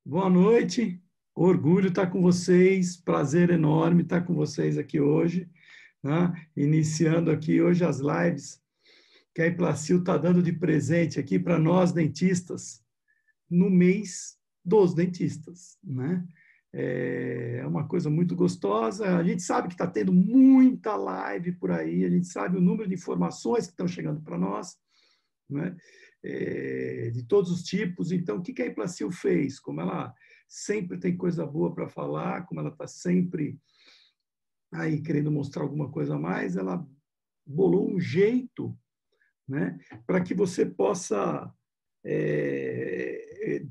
Boa noite, orgulho estar com vocês, prazer enorme estar com vocês aqui hoje, né? Iniciando aqui hoje as lives que a Implacil está dando de presente aqui para nós dentistas no mês dos dentistas, né? É uma coisa muito gostosa. A gente sabe que está tendo muita live por aí, a gente sabe o número de informações que estão chegando para nós, né? De todos os tipos. Então, o que a Implacil fez? Como ela sempre tem coisa boa para falar, como ela está sempre aí querendo mostrar alguma coisa a mais, ela bolou um jeito, né, para que você possa é,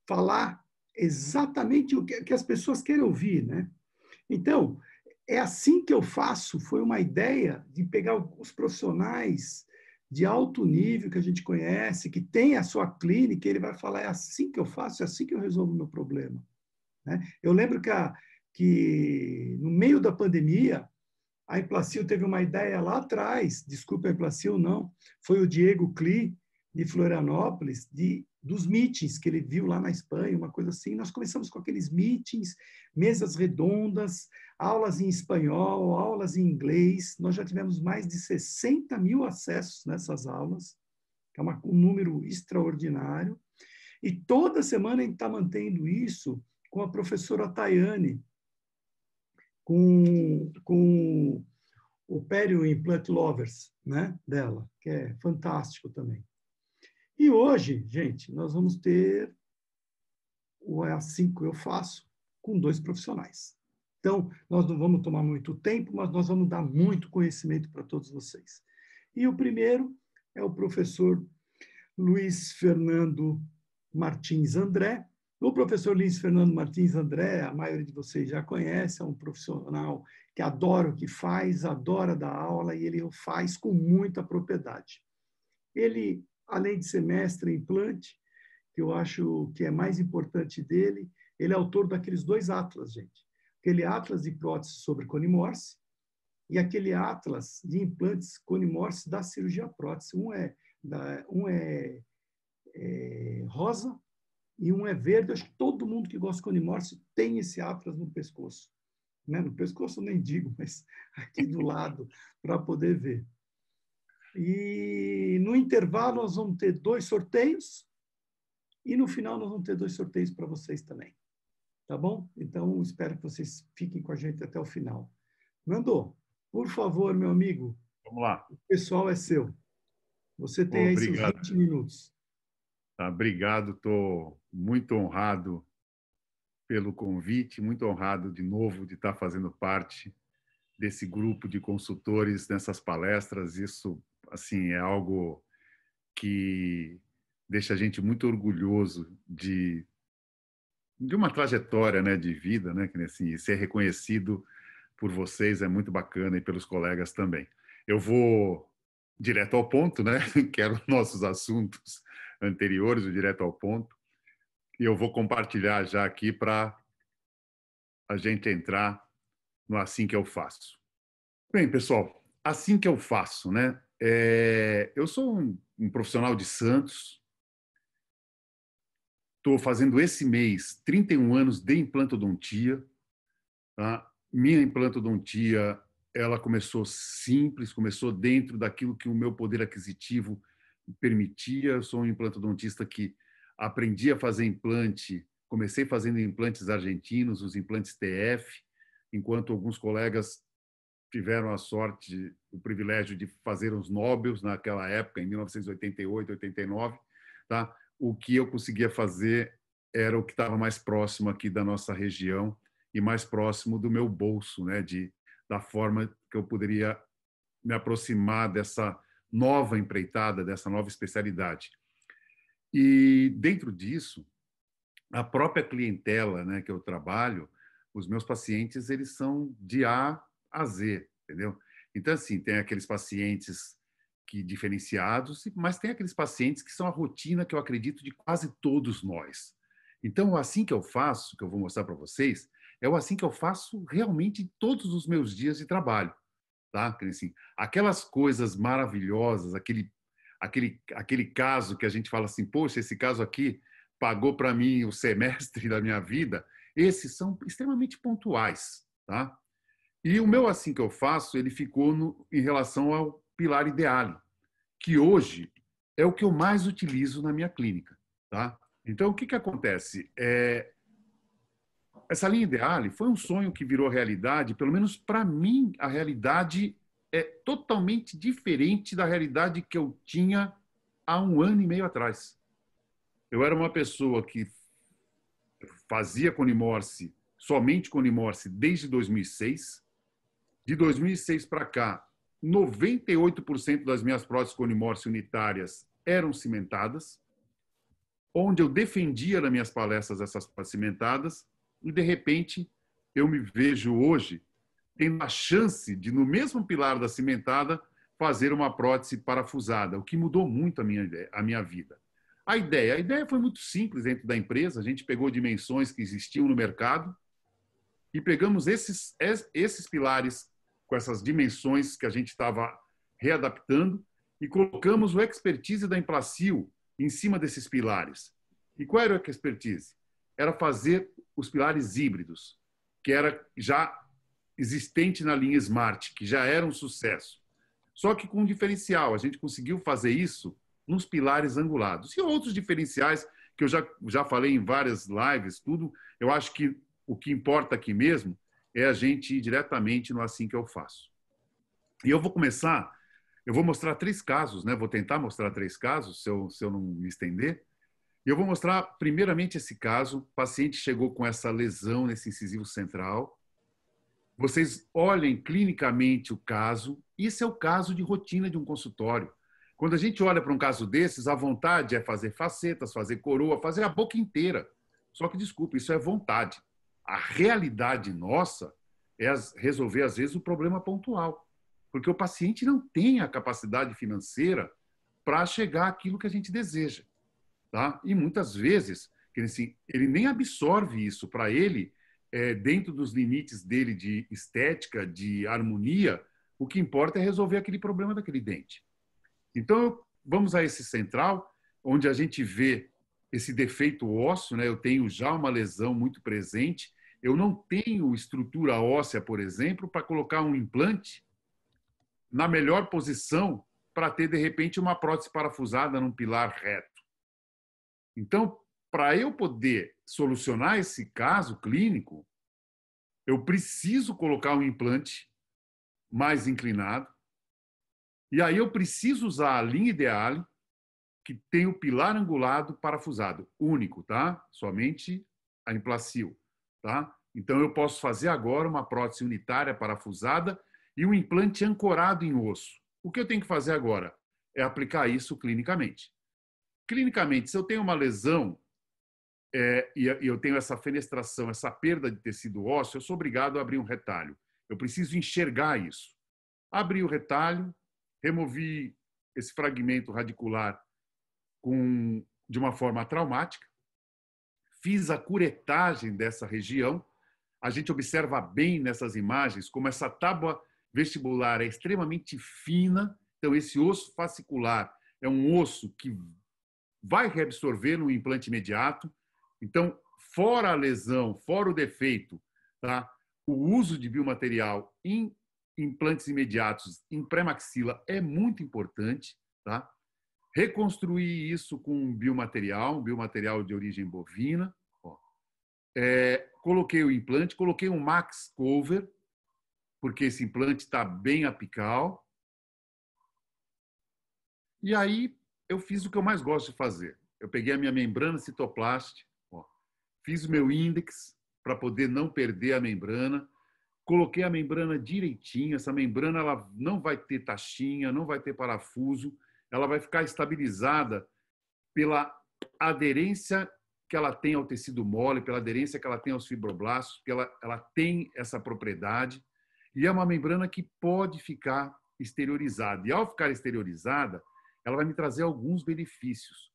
falar exatamente o que as pessoas querem ouvir, né? Então, é assim que eu faço. Foi uma ideia de pegar os profissionais de alto nível que a gente conhece, que tem a sua clínica, e ele vai falar, é assim que eu faço, é assim que eu resolvo o meu problema. Né? Eu lembro que no meio da pandemia, a Implacil teve uma ideia lá atrás, desculpa a Implacil, não, foi o Diego Cli, de Florianópolis, dos meetings que ele viu lá na Espanha, uma coisa assim. Nós começamos com aqueles meetings, mesas redondas, aulas em espanhol, aulas em inglês. Nós já tivemos mais de 60 mil acessos nessas aulas, que é um número extraordinário. E toda semana a gente está mantendo isso com a professora Tayane, com o Perio Implant Lovers, né, dela, que é fantástico também. E hoje, gente, nós vamos ter o É Assim que Eu Faço com dois profissionais. Então, nós não vamos tomar muito tempo, mas nós vamos dar muito conhecimento para todos vocês. E o primeiro é o professor Luiz Fernando Martins André. O professor Luiz Fernando Martins André, a maioria de vocês já conhece, é um profissional que adora o que faz, adora dar aula e ele o faz com muita propriedade. Ele, além de ser mestre em implante, que eu acho que é mais importante dele, ele é autor daqueles dois atlas, gente. Aquele atlas de prótese sobre Cone Morse e aquele atlas de implantes Cone Morse da cirurgia prótese. Um é rosa e um é verde. Acho que todo mundo que gosta de Cone Morse tem esse atlas no pescoço. Né? No pescoço eu nem digo, mas aqui do lado, para poder ver. E no intervalo nós vamos ter dois sorteios e no final nós vamos ter dois sorteios para vocês também. Tá bom? Então, espero que vocês fiquem com a gente até o final. Nando, por favor, meu amigo, Vamos lá. o pessoal é seu. Você tem aí seus Obrigado. 20 minutos. Tá? Obrigado. Estou muito honrado pelo convite, muito honrado de novo de estar fazendo parte desse grupo de consultores nessas palestras. Isso, assim, é algo que deixa a gente muito orgulhoso de uma trajetória, né, de vida, né, que assim, ser reconhecido por vocês é muito bacana e pelos colegas também. Eu vou direto ao ponto, né? Quero nossos assuntos anteriores, o direto ao ponto, e eu vou compartilhar já aqui para a gente entrar no assim que eu faço. Bem, pessoal, assim que eu faço, né? Eu sou um profissional de Santos, estou fazendo esse mês 31 anos de implantodontia. Tá? Minha implantodontia, ela começou simples, começou dentro daquilo que o meu poder aquisitivo permitia. Eu sou um implantodontista que aprendi a fazer implante, comecei fazendo implantes argentinos, os implantes TF, enquanto alguns colegas tiveram a sorte, o privilégio de fazer os Nobels naquela época, em 1988, 89, tá? O que eu conseguia fazer era o que estava mais próximo aqui da nossa região e mais próximo do meu bolso, né? Da forma que eu poderia me aproximar dessa nova empreitada, dessa nova especialidade. E dentro disso, a própria clientela, né, que eu trabalho, os meus pacientes, eles são de A a Z, entendeu? Então, assim, tem aqueles pacientes que diferenciados, mas tem aqueles pacientes que são a rotina que eu acredito de quase todos nós. Então, assim que eu faço, que eu vou mostrar para vocês, é o assim que eu faço realmente em todos os meus dias de trabalho, tá? Assim, aquelas coisas maravilhosas, aquele caso que a gente fala assim, poxa, esse caso aqui pagou para mim o semestre da minha vida, esses são extremamente pontuais, tá? E o meu assim que eu faço, ele ficou em relação ao pilar ideale, que hoje é o que eu mais utilizo na minha clínica, tá? Então, o que que acontece? Essa linha ideale foi um sonho que virou realidade, pelo menos para mim, a realidade é totalmente diferente da realidade que eu tinha há 1 ano e meio atrás. Eu era uma pessoa que fazia conimorse, somente conimorse, desde 2006. De 2006 para cá, 98% das minhas próteses conimorse unitárias eram cimentadas, onde eu defendia nas minhas palestras essas cimentadas, e de repente eu me vejo hoje tendo a chance de, no mesmo pilar da cimentada, fazer uma prótese parafusada, o que mudou muito a minha vida. A ideia foi muito simples dentro da empresa, a gente pegou dimensões que existiam no mercado e pegamos esses pilares com essas dimensões que a gente estava readaptando e colocamos o expertise da Implacil em cima desses pilares. E qual era a expertise? Era fazer os pilares híbridos, que era já existente na linha Smart, que já era um sucesso. Só que com um diferencial, a gente conseguiu fazer isso nos pilares angulados. E outros diferenciais que eu já falei em várias lives, tudo, eu acho que o que importa aqui mesmo é a gente ir diretamente no assim que eu faço. E eu vou mostrar 3 casos, né? Vou tentar mostrar 3 casos, se eu não me estender. E eu vou mostrar, primeiramente, esse caso. O paciente chegou com essa lesão nesse incisivo central. Vocês olhem clinicamente o caso. Isso é o caso de rotina de um consultório. Quando a gente olha para um caso desses, a vontade é fazer facetas, fazer coroa, fazer a boca inteira. Só que, desculpa, isso é vontade. A realidade nossa é resolver, às vezes, o problema pontual. Porque o paciente não tem a capacidade financeira para chegar àquilo que a gente deseja. Tá? E muitas vezes ele nem absorve isso para ele, dentro dos limites dele de estética, de harmonia, o que importa é resolver aquele problema daquele dente. Então, vamos a esse central, onde a gente vê esse defeito ósseo, né? Eu tenho já uma lesão muito presente, eu não tenho estrutura óssea, por exemplo, para colocar um implante na melhor posição para ter, de repente, uma prótese parafusada num pilar reto. Então, para eu poder solucionar esse caso clínico, eu preciso colocar um implante mais inclinado, e aí eu preciso usar a linha ideale, que tem o pilar angulado parafusado, único, tá? Somente a Implacil, tá? Então eu posso fazer agora uma prótese unitária parafusada e um implante ancorado em osso. O que eu tenho que fazer agora é aplicar isso clinicamente. Clinicamente, se eu tenho uma lesão e eu tenho essa fenestração, essa perda de tecido ósseo, eu sou obrigado a abrir um retalho. Eu preciso enxergar isso. Abri o retalho, removi esse fragmento radicular de uma forma traumática, fiz a curetagem dessa região. A gente observa bem nessas imagens como essa tábua vestibular é extremamente fina. Então, esse osso fascicular é um osso que vai reabsorver no implante imediato. Então, fora a lesão, fora o defeito, tá? O uso de biomaterial em implantes imediatos em pré-maxila é muito importante, tá? Reconstruir isso com um biomaterial de origem bovina. Ó. Coloquei o implante, coloquei um max cover, porque esse implante está bem apical. E aí eu fiz o que eu mais gosto de fazer. Eu peguei a minha membrana citoplast, ó, fiz o meu índex para poder não perder a membrana, coloquei a membrana direitinho. Essa membrana ela não vai ter taxinha, não vai ter parafuso, ela vai ficar estabilizada pela aderência que ela tem ao tecido mole, pela aderência que ela tem aos fibroblastos, porque ela tem essa propriedade. E é uma membrana que pode ficar exteriorizada. E ao ficar exteriorizada, ela vai me trazer alguns benefícios.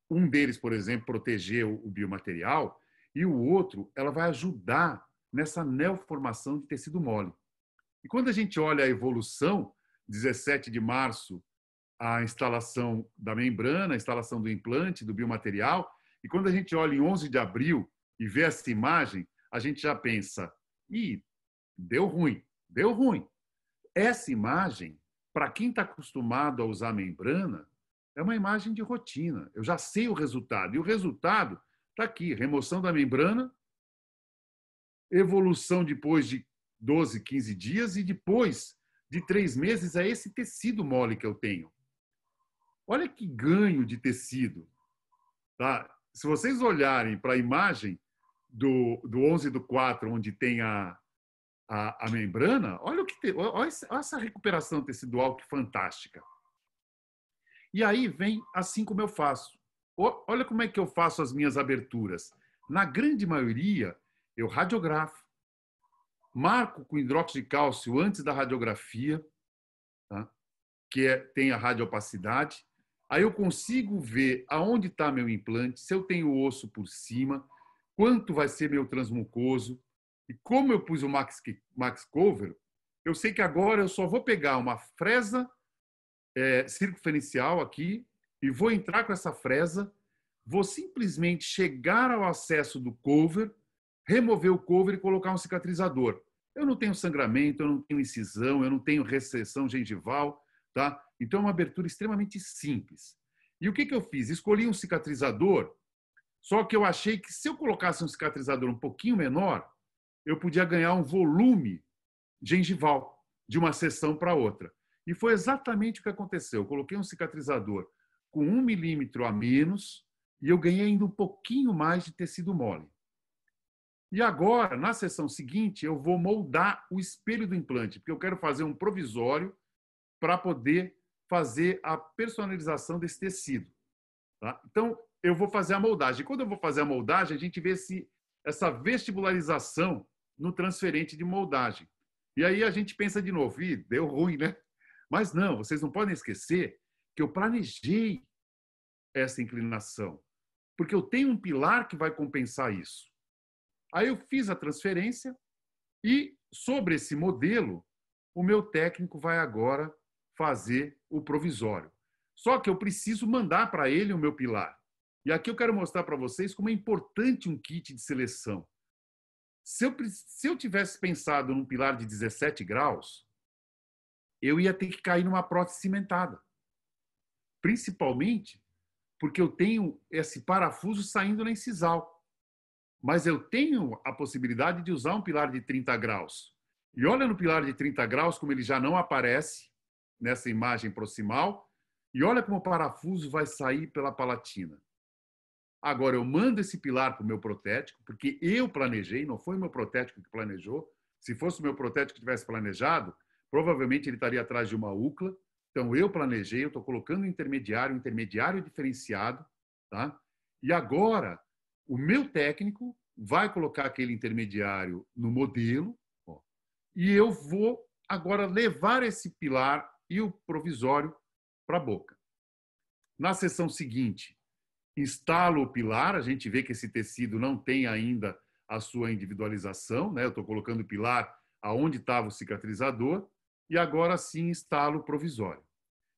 Um deles, por exemplo, proteger o biomaterial, e o outro, ela vai ajudar nessa neoformação de tecido mole. E quando a gente olha a evolução, 17 de março, a instalação da membrana, a instalação do implante, do biomaterial, E quando a gente olha em 11 de abril e vê essa imagem, a gente já pensa, deu ruim, deu ruim. Essa imagem, para quem está acostumado a usar membrana, é uma imagem de rotina. Eu já sei o resultado. E o resultado está aqui, remoção da membrana, evolução depois de 12, 15 dias e depois de 3 meses é esse tecido mole que eu tenho. Olha que ganho de tecido. Tá? Se vocês olharem para a imagem do 11/4, onde tem a membrana, olha essa recuperação tecidual que fantástica. E aí vem assim como eu faço. Olha como é que eu faço as minhas aberturas. Na grande maioria, eu radiografo, marco com hidróxido de cálcio antes da radiografia, tá? Tem a radiopacidade. Aí eu consigo ver aonde está meu implante, se eu tenho osso por cima, quanto vai ser meu transmucoso. E como eu pus o Max Cover, eu sei que agora eu só vou pegar uma fresa circunferencial aqui e vou entrar com essa fresa, vou simplesmente chegar ao acesso do cover, remover o cover e colocar um cicatrizador. Eu não tenho sangramento, eu não tenho incisão, eu não tenho recessão gengival, tá? Então é uma abertura extremamente simples. E o que eu fiz? Escolhi um cicatrizador, só que eu achei que se eu colocasse um cicatrizador um pouquinho menor, eu podia ganhar um volume gengival de uma sessão para outra. E foi exatamente o que aconteceu. Eu coloquei um cicatrizador com 1 milímetro a menos e eu ganhei ainda um pouquinho mais de tecido mole. E agora, na sessão seguinte, eu vou moldar o espelho do implante, porque eu quero fazer um provisório para poder fazer a personalização desse tecido. Tá? Então, eu vou fazer a moldagem. Quando eu vou fazer a moldagem, a gente vê essa vestibularização no transferente de moldagem. E aí a gente pensa de novo, deu ruim, né? Mas não, vocês não podem esquecer que eu planejei essa inclinação, porque eu tenho um pilar que vai compensar isso. Aí eu fiz a transferência e, sobre esse modelo, o meu técnico vai agora fazer o provisório. Só que eu preciso mandar para ele o meu pilar. E aqui eu quero mostrar para vocês como é importante um kit de seleção. Se eu tivesse pensado num pilar de 17 graus, eu ia ter que cair numa prótese cimentada. Principalmente porque eu tenho esse parafuso saindo na incisal. Mas eu tenho a possibilidade de usar um pilar de 30 graus. E olha no pilar de 30 graus como ele já não aparece nessa imagem proximal. E olha como o parafuso vai sair pela palatina. Agora, eu mando esse pilar para o meu protético, porque eu planejei, não foi o meu protético que planejou. Se fosse o meu protético que tivesse planejado, provavelmente ele estaria atrás de uma UCLA. Então, eu planejei, eu estou colocando um intermediário diferenciado. Tá? E agora, o meu técnico vai colocar aquele intermediário no modelo, ó, e eu vou agora levar esse pilar e o provisório para a boca. Na sessão seguinte, instalo o pilar, a gente vê que esse tecido não tem ainda a sua individualização, né? Eu estou colocando o pilar aonde estava o cicatrizador, e agora sim instalo o provisório.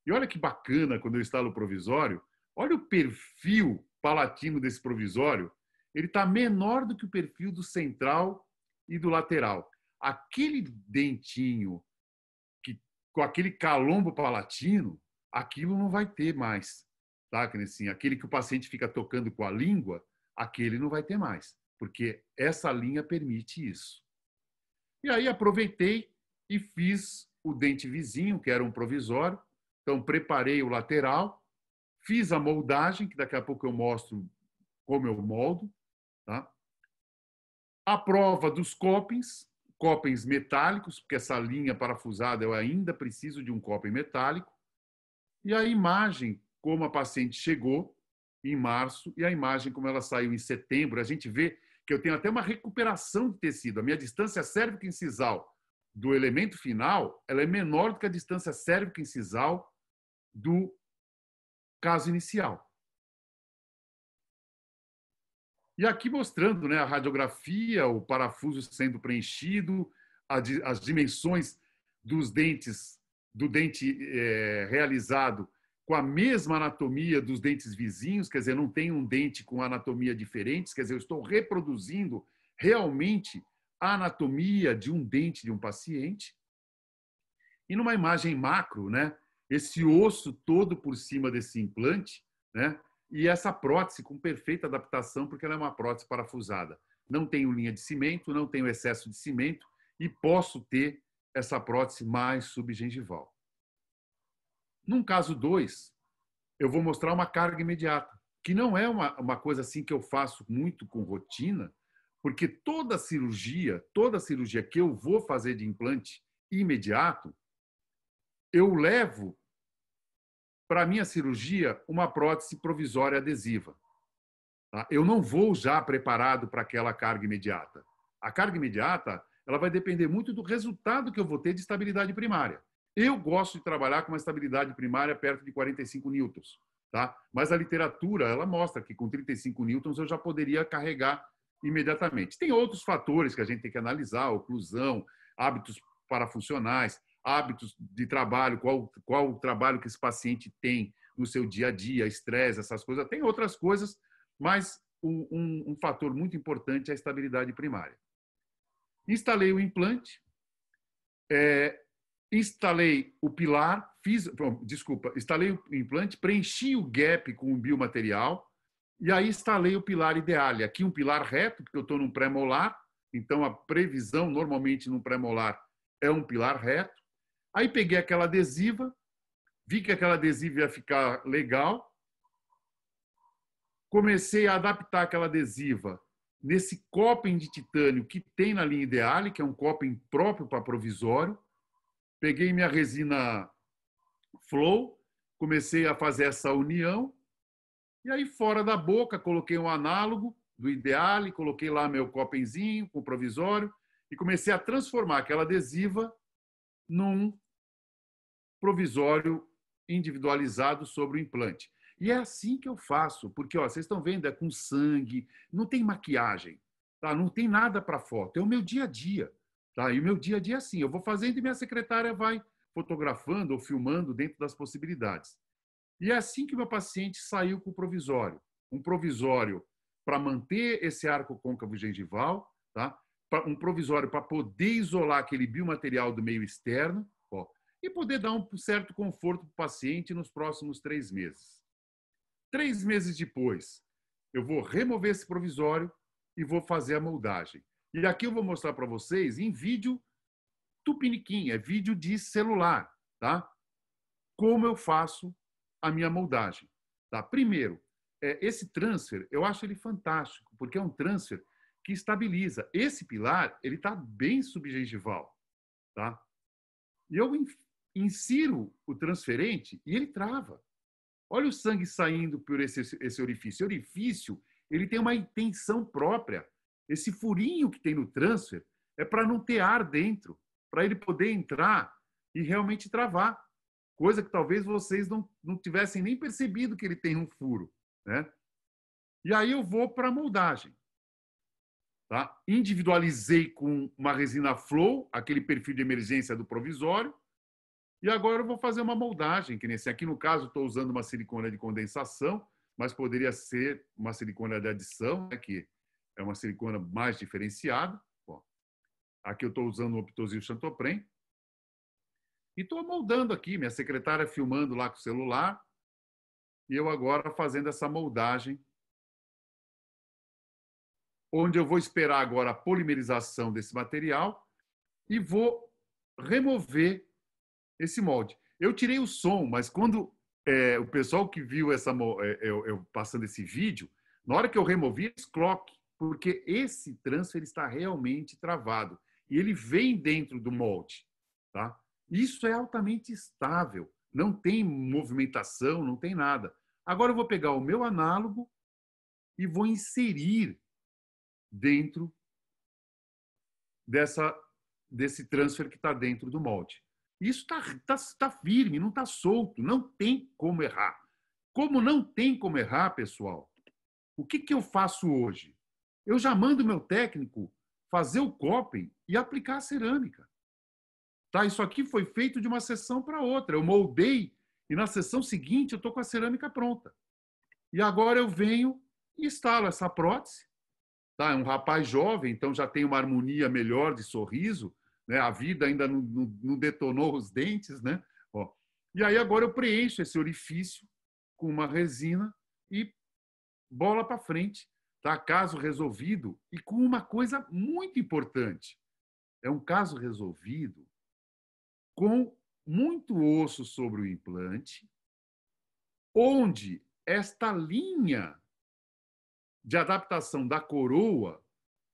E olha que bacana quando eu instalo o provisório, olha o perfil palatino desse provisório, ele está menor do que o perfil do central e do lateral. Aquele dentinho com aquele calombo palatino, aquilo não vai ter mais. Tá? Assim, aquele que o paciente fica tocando com a língua, aquele não vai ter mais, porque essa linha permite isso. E aí aproveitei e fiz o dente vizinho, que era um provisório. Então, preparei o lateral, fiz a moldagem, que daqui a pouco eu mostro como eu moldo. Tá? A prova dos copings metálicos, porque essa linha parafusada eu ainda preciso de um coping metálico. E a imagem, como a paciente chegou em março, e a imagem como ela saiu em setembro, a gente vê que eu tenho até uma recuperação de tecido. A minha distância cérvico-incisal do elemento final, ela é menor do que a distância cérvico-incisal do caso inicial. E aqui mostrando, né, a radiografia, o parafuso sendo preenchido, as dimensões dos dentes, do dente realizado com a mesma anatomia dos dentes vizinhos, quer dizer, não tem um dente com anatomia diferente, quer dizer, eu estou reproduzindo realmente a anatomia de um dente de um paciente. E numa imagem macro, né, esse osso todo por cima desse implante, né, e essa prótese com perfeita adaptação, porque ela é uma prótese parafusada. Não tenho linha de cimento, não tenho excesso de cimento e posso ter essa prótese mais subgengival. Num caso 2, eu vou mostrar uma carga imediata, que não é uma coisa assim que eu faço muito com rotina, porque toda cirurgia que eu vou fazer de implante imediato, eu levo para a minha cirurgia uma prótese provisória adesiva. Tá? Eu não vou já preparado para aquela carga imediata. A carga imediata ela vai depender muito do resultado que eu vou ter de estabilidade primária. Eu gosto de trabalhar com uma estabilidade primária perto de 45 newtons. Tá? Mas a literatura ela mostra que com 35 newtons eu já poderia carregar imediatamente. Tem outros fatores que a gente tem que analisar, oclusão, hábitos parafuncionais, hábitos de trabalho, qual o trabalho que esse paciente tem no seu dia a dia, estresse, essas coisas. Tem outras coisas, mas um fator muito importante é a estabilidade primária. Instalei o implante, instalei o pilar, instalei o implante, preenchi o gap com o biomaterial e aí instalei o pilar ideal. Aqui um pilar reto, porque eu estou num pré-molar, então a previsão normalmente num pré-molar é um pilar reto. Aí peguei aquela adesiva, vi que aquela adesiva ia ficar legal, comecei a adaptar aquela adesiva nesse coping de titânio que tem na linha Ideale, que é um coping próprio para provisório. Peguei minha resina Flow, comecei a fazer essa união, e aí fora da boca coloquei um análogo do Ideale, coloquei lá meu copingzinho com o provisório e comecei a transformar aquela adesiva num provisório individualizado sobre o implante. E é assim que eu faço, porque ó, vocês estão vendo, é com sangue, não tem maquiagem, tá? Não tem nada para foto, é o meu dia a dia. Tá? E o meu dia a dia é assim, eu vou fazendo e minha secretária vai fotografando ou filmando dentro das possibilidades. E é assim que meu paciente saiu com o provisório. Um provisório para manter esse arco côncavo gengival, tá? Um provisório para poder isolar aquele biomaterial do meio externo, ó, e poder dar um certo conforto para o paciente nos próximos 3 meses. 3 meses depois, eu vou remover esse provisório e vou fazer a moldagem. E aqui eu vou mostrar para vocês em vídeo tupiniquim, é vídeo de celular, tá? Como eu faço a minha moldagem. Tá? Primeiro, esse transfer, eu acho ele fantástico, porque é um transfer que estabiliza. Esse pilar, ele está bem subgengival. Tá? E eu insiro o transferente e ele trava. Olha o sangue saindo por esse orifício. Esse orifício, ele tem uma intenção própria. Esse furinho que tem no transfer é para não ter ar dentro, para ele poder entrar e realmente travar. Coisa que talvez vocês não tivessem nem percebido que ele tem um furo. Né? E aí eu vou para a moldagem. Tá? Individualizei com uma resina Flow, aquele perfil de emergência do provisório, e agora eu vou fazer uma moldagem, que nesse aqui no caso estou usando uma silicona de condensação, mas poderia ser uma silicona de adição, né, que é uma silicona mais diferenciada. Bom, aqui eu estou usando o Optosil Chantopren. E estou moldando aqui, minha secretária filmando lá com o celular, e eu agora fazendo essa moldagem, onde eu vou esperar agora a polimerização desse material e vou remover esse molde. Eu tirei o som, mas quando o pessoal que viu eu passando esse vídeo, na hora que eu removi, cloque, porque esse transfer está realmente travado e ele vem dentro do molde, tá? Isso é altamente estável, não tem movimentação, não tem nada. Agora eu vou pegar o meu análogo e vou inserir dentro desse transfer que está dentro do molde. Isso tá firme, não está solto, não tem como errar. Como não tem como errar, pessoal, o que eu faço hoje? Eu já mando meu técnico fazer o coping e aplicar a cerâmica. Tá? Isso aqui foi feito de uma sessão para outra. Eu moldei E na sessão seguinte, eu estou com a cerâmica pronta. E agora eu venho e instalo essa prótese. Tá? É um rapaz jovem, então já tem uma harmonia melhor de sorriso, né? A vida ainda não detonou os dentes, né? Ó. E aí agora eu preencho esse orifício com uma resina e bola para frente. Tá? Caso resolvido. E com uma coisa muito importante. É um caso resolvido com muito osso sobre o implante, onde esta linha de adaptação da coroa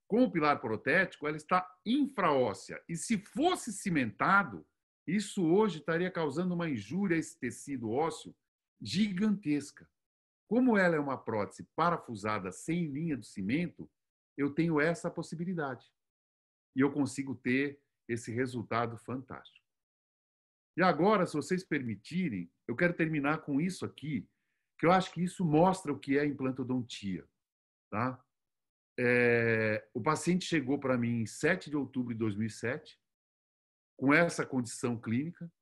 com o pilar protético, ela está infraóssea. E se fosse cimentado, isso hoje estaria causando uma injúria a esse tecido ósseo gigantesca. Como ela é uma prótese parafusada sem linha do cimento, eu tenho essa possibilidade. E eu consigo ter esse resultado fantástico. E agora, se vocês permitirem, eu quero terminar com isso aqui, que eu acho que isso mostra o que é implantodontia. Tá? O paciente chegou para mim em 7 de outubro de 2007, com essa condição clínica,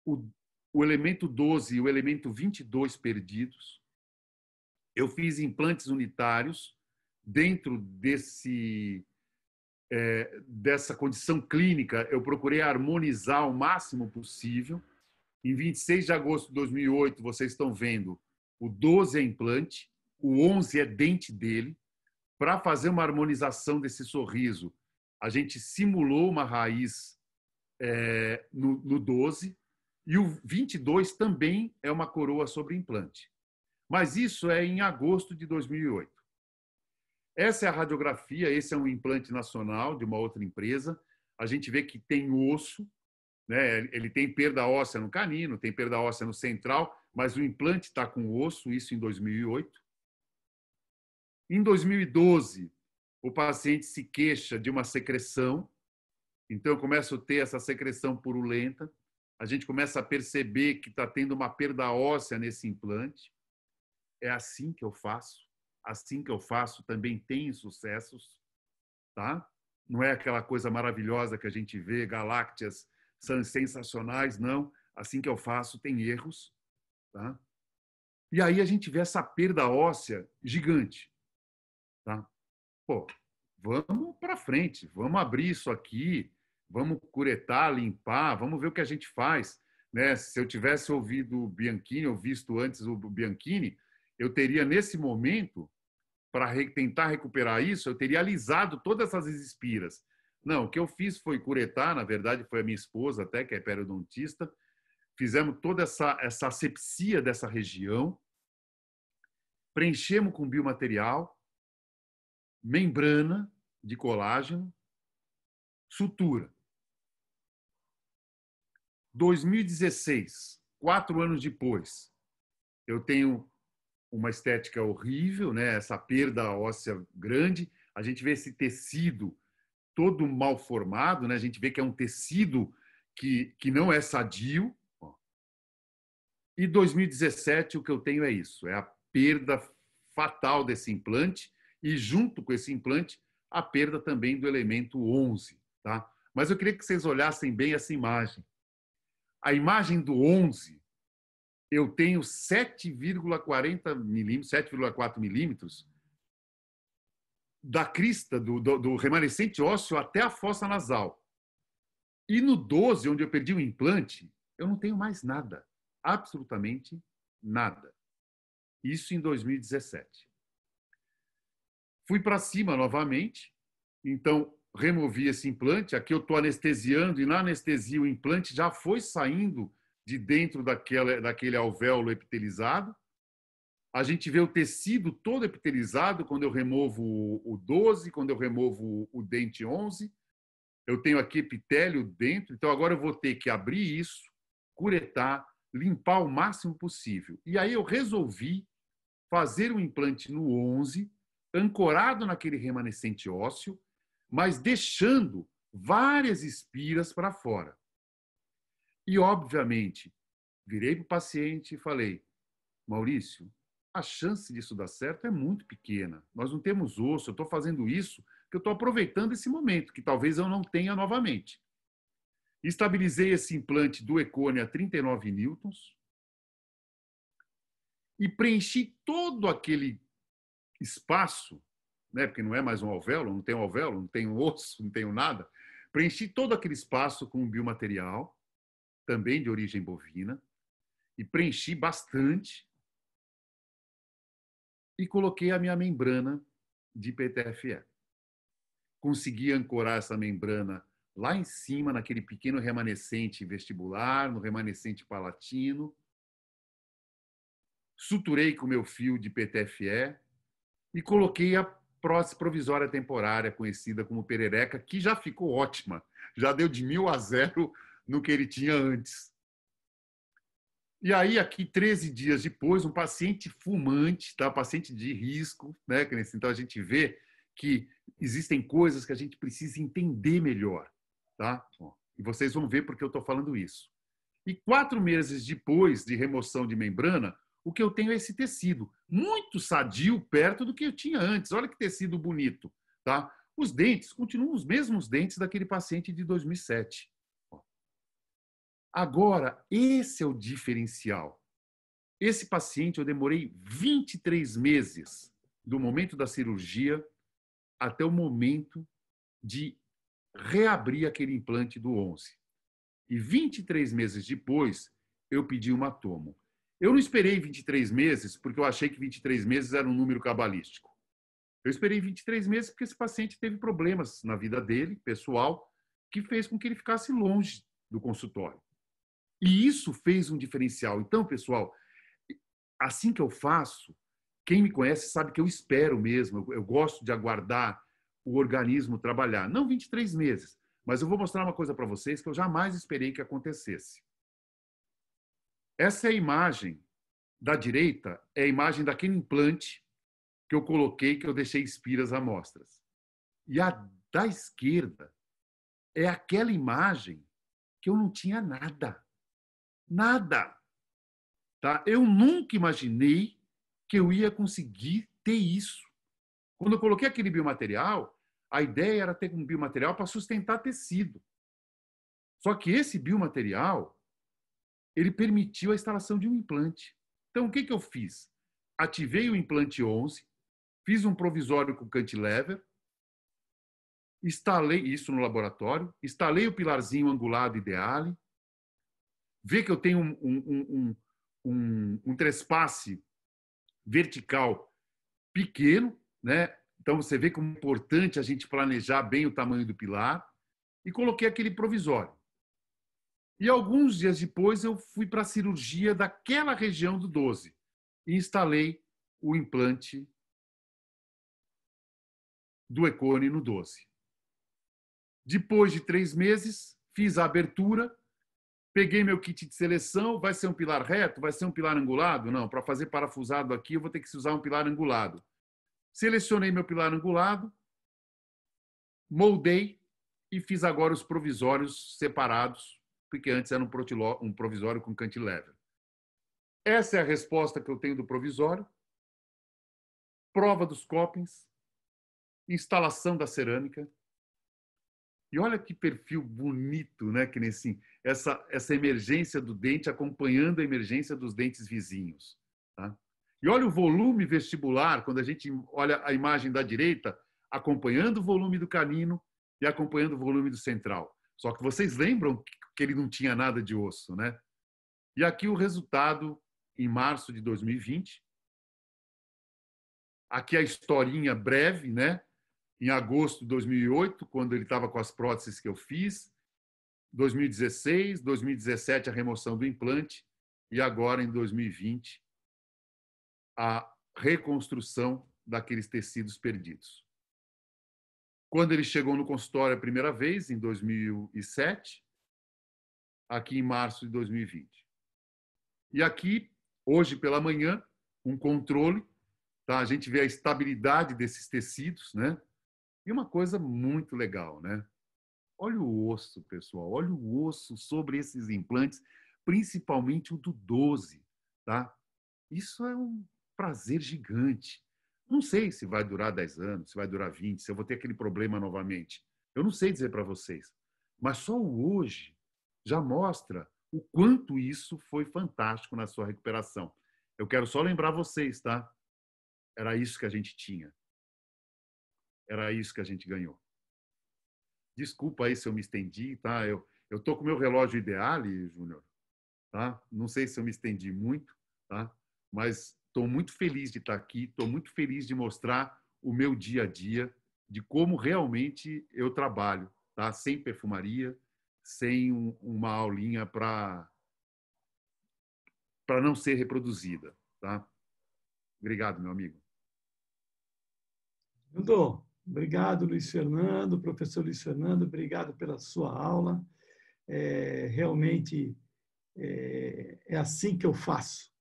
o elemento 12 e o elemento 22 perdidos. Eu fiz implantes unitários dentro dessa condição clínica. Eu procurei harmonizar o máximo possível. Em 26 de agosto de 2008, vocês estão vendo, o 12 é implante, o 11 é dente dele. Para fazer uma harmonização desse sorriso, a gente simulou uma raiz no 12, e o 22 também é uma coroa sobre implante. Mas isso é em agosto de 2008. Essa é a radiografia, esse é um implante nacional de uma outra empresa. A gente vê que tem osso, né? Ele tem perda óssea no canino, tem perda óssea no central, mas o implante está com osso, isso em 2008. Em 2012, o paciente se queixa de uma secreção, então eu começo a ter essa secreção purulenta, a gente começa a perceber que está tendo uma perda óssea nesse implante. É assim que eu faço, também tem sucessos, tá? Não é aquela coisa maravilhosa que a gente vê, galácteas são sensacionais, não. Assim que eu faço, tem erros, tá? E aí a gente vê essa perda óssea gigante. Tá? Pô, vamos para frente, vamos abrir isso aqui, vamos curetar, limpar, vamos ver o que a gente faz. Né? Se eu tivesse ouvido o Bianchini, ou visto antes o Bianchini, eu teria, nesse momento, para tentar recuperar isso, eu teria alisado todas essas espiras. Não, o que eu fiz foi curetar, na verdade, foi a minha esposa até, que é periodontista, fizemos toda essa asepsia dessa região, preenchemos com biomaterial, membrana de colágeno, sutura. 2016, 4 anos depois, eu tenho uma estética horrível, né? Essa perda óssea grande. A gente vê esse tecido todo mal formado, né? A gente vê que é um tecido que não é sadio. E 2017, o que eu tenho é isso, é a perda fatal desse implante e, junto com esse implante, a perda também do elemento 11. Tá? Mas eu queria que vocês olhassem bem essa imagem. A imagem do 11, eu tenho 7,40 milímetros, 7,4 milímetros da crista, do remanescente ósseo até a fossa nasal. E no 12, onde eu perdi o implante, eu não tenho mais nada. Absolutamente nada. Isso em 2017. Fui para cima novamente, então removi esse implante. Aqui eu estou anestesiando e na anestesia o implante já foi saindo de dentro daquele alvéolo epitelizado. A gente vê o tecido todo epitelizado quando eu removo o 12, quando eu removo o dente 11. Eu tenho aqui epitélio dentro, então agora eu vou ter que abrir isso, curetar, limpar o máximo possível. E aí eu resolvi fazer um implante no 11, ancorado naquele remanescente ósseo, mas deixando várias espiras para fora. E, obviamente, virei para o paciente e falei, Maurício, a chance disso dar certo é muito pequena. Nós não temos osso, eu estou fazendo isso porque eu estou aproveitando esse momento, que talvez eu não tenha novamente. Estabilizei esse implante do Econe a 39 newtons, e preenchi todo aquele espaço, né? Porque não é mais um alvéolo, não tenho osso, não tenho nada. Preenchi todo aquele espaço com um biomaterial, também de origem bovina, e preenchi bastante e coloquei a minha membrana de PTFE. Consegui ancorar essa membrana lá em cima, naquele pequeno remanescente vestibular, no remanescente palatino. Suturei com o meu fio de PTFE e coloquei a prótese provisória temporária, conhecida como perereca, que já ficou ótima. Já deu de 1.000 a 0 no que ele tinha antes. E aí, aqui, 13 dias depois, um paciente fumante, tá? Paciente de risco, né? Então, a gente vê que existem coisas que a gente precisa entender melhor, tá? E vocês vão ver porque eu estou falando isso. E 4 meses depois de remoção de membrana, o que eu tenho é esse tecido, muito sadio perto do que eu tinha antes. Olha que tecido bonito, tá? Os dentes continuam os mesmos dentes daquele paciente de 2007. Agora, esse é o diferencial. Esse paciente, eu demorei 23 meses do momento da cirurgia até o momento de reabrir aquele implante do 11. E 23 meses depois, eu pedi uma tomo. Eu não esperei 23 meses porque eu achei que 23 meses era um número cabalístico. Eu esperei 23 meses porque esse paciente teve problemas na vida dele, pessoal, que fez com que ele ficasse longe do consultório. E isso fez um diferencial. Então, pessoal, assim que eu faço, quem me conhece sabe que eu espero mesmo, eu gosto de aguardar o organismo trabalhar. Não 23 meses, mas eu vou mostrar uma coisa para vocês que eu jamais esperei que acontecesse. Essa é a imagem da direita, é a imagem daquele implante que eu coloquei, que eu deixei expir as amostras. E a da esquerda é aquela imagem que eu não tinha nada. Nada. Tá? Eu nunca imaginei que eu ia conseguir ter isso. Quando eu coloquei aquele biomaterial, a ideia era ter um biomaterial para sustentar tecido. Só que esse biomaterial, ele permitiu a instalação de um implante. Então, o que eu fiz? Ativei o implante 11, fiz um provisório com cantilever, instalei isso no laboratório, instalei o pilarzinho angulado ideale, vê que eu tenho um trespasse vertical pequeno, né? Então você vê como é importante a gente planejar bem o tamanho do pilar, e coloquei aquele provisório. E alguns dias depois eu fui para a cirurgia daquela região do 12 e instalei o implante do Econe no 12. Depois de 3 meses, fiz a abertura, peguei meu kit de seleção, vai ser um pilar reto, vai ser um pilar angulado? Não, para fazer parafusado aqui eu vou ter que usar um pilar angulado. Selecionei meu pilar angulado, moldei e fiz agora os provisórios separados, porque antes era um provisório com cantilever. Essa é a resposta que eu tenho do provisório. Prova dos copings, instalação da cerâmica. E olha que perfil bonito, né? Que essa emergência do dente acompanhando a emergência dos dentes vizinhos. Tá? E olha o volume vestibular, quando a gente olha a imagem da direita, acompanhando o volume do canino e acompanhando o volume do central. Só que vocês lembram que ele não tinha nada de osso, né? E aqui o resultado em março de 2020. Aqui a historinha breve, né? Em agosto de 2008, quando ele estava com as próteses que eu fiz. 2016, 2017, a remoção do implante. E agora, em 2020, a reconstrução daqueles tecidos perdidos. Quando ele chegou no consultório a primeira vez, em 2007, aqui em março de 2020. E aqui, hoje pela manhã, um controle, tá? A gente vê a estabilidade desses tecidos, né? E uma coisa muito legal, né? Olha o osso, pessoal, olha o osso sobre esses implantes, principalmente o do 12, tá? Isso é um prazer gigante. Não sei se vai durar 10 anos, se vai durar 20, se eu vou ter aquele problema novamente. Eu não sei dizer para vocês. Mas só o hoje já mostra o quanto isso foi fantástico na sua recuperação. Eu quero só lembrar vocês, tá? Era isso que a gente tinha. Era isso que a gente ganhou. Desculpa aí se eu me estendi, tá? Eu tô com o meu relógio Ideale, Júnior, tá? Não sei se eu me estendi muito, tá? Mas estou muito feliz de estar aqui, estou muito feliz de mostrar o meu dia a dia, de como realmente eu trabalho, tá? Sem perfumaria, sem uma aulinha para não ser reproduzida, tá? Obrigado, meu amigo. Obrigado, Luiz Fernando, professor Luiz Fernando, obrigado pela sua aula. Realmente é assim que eu faço.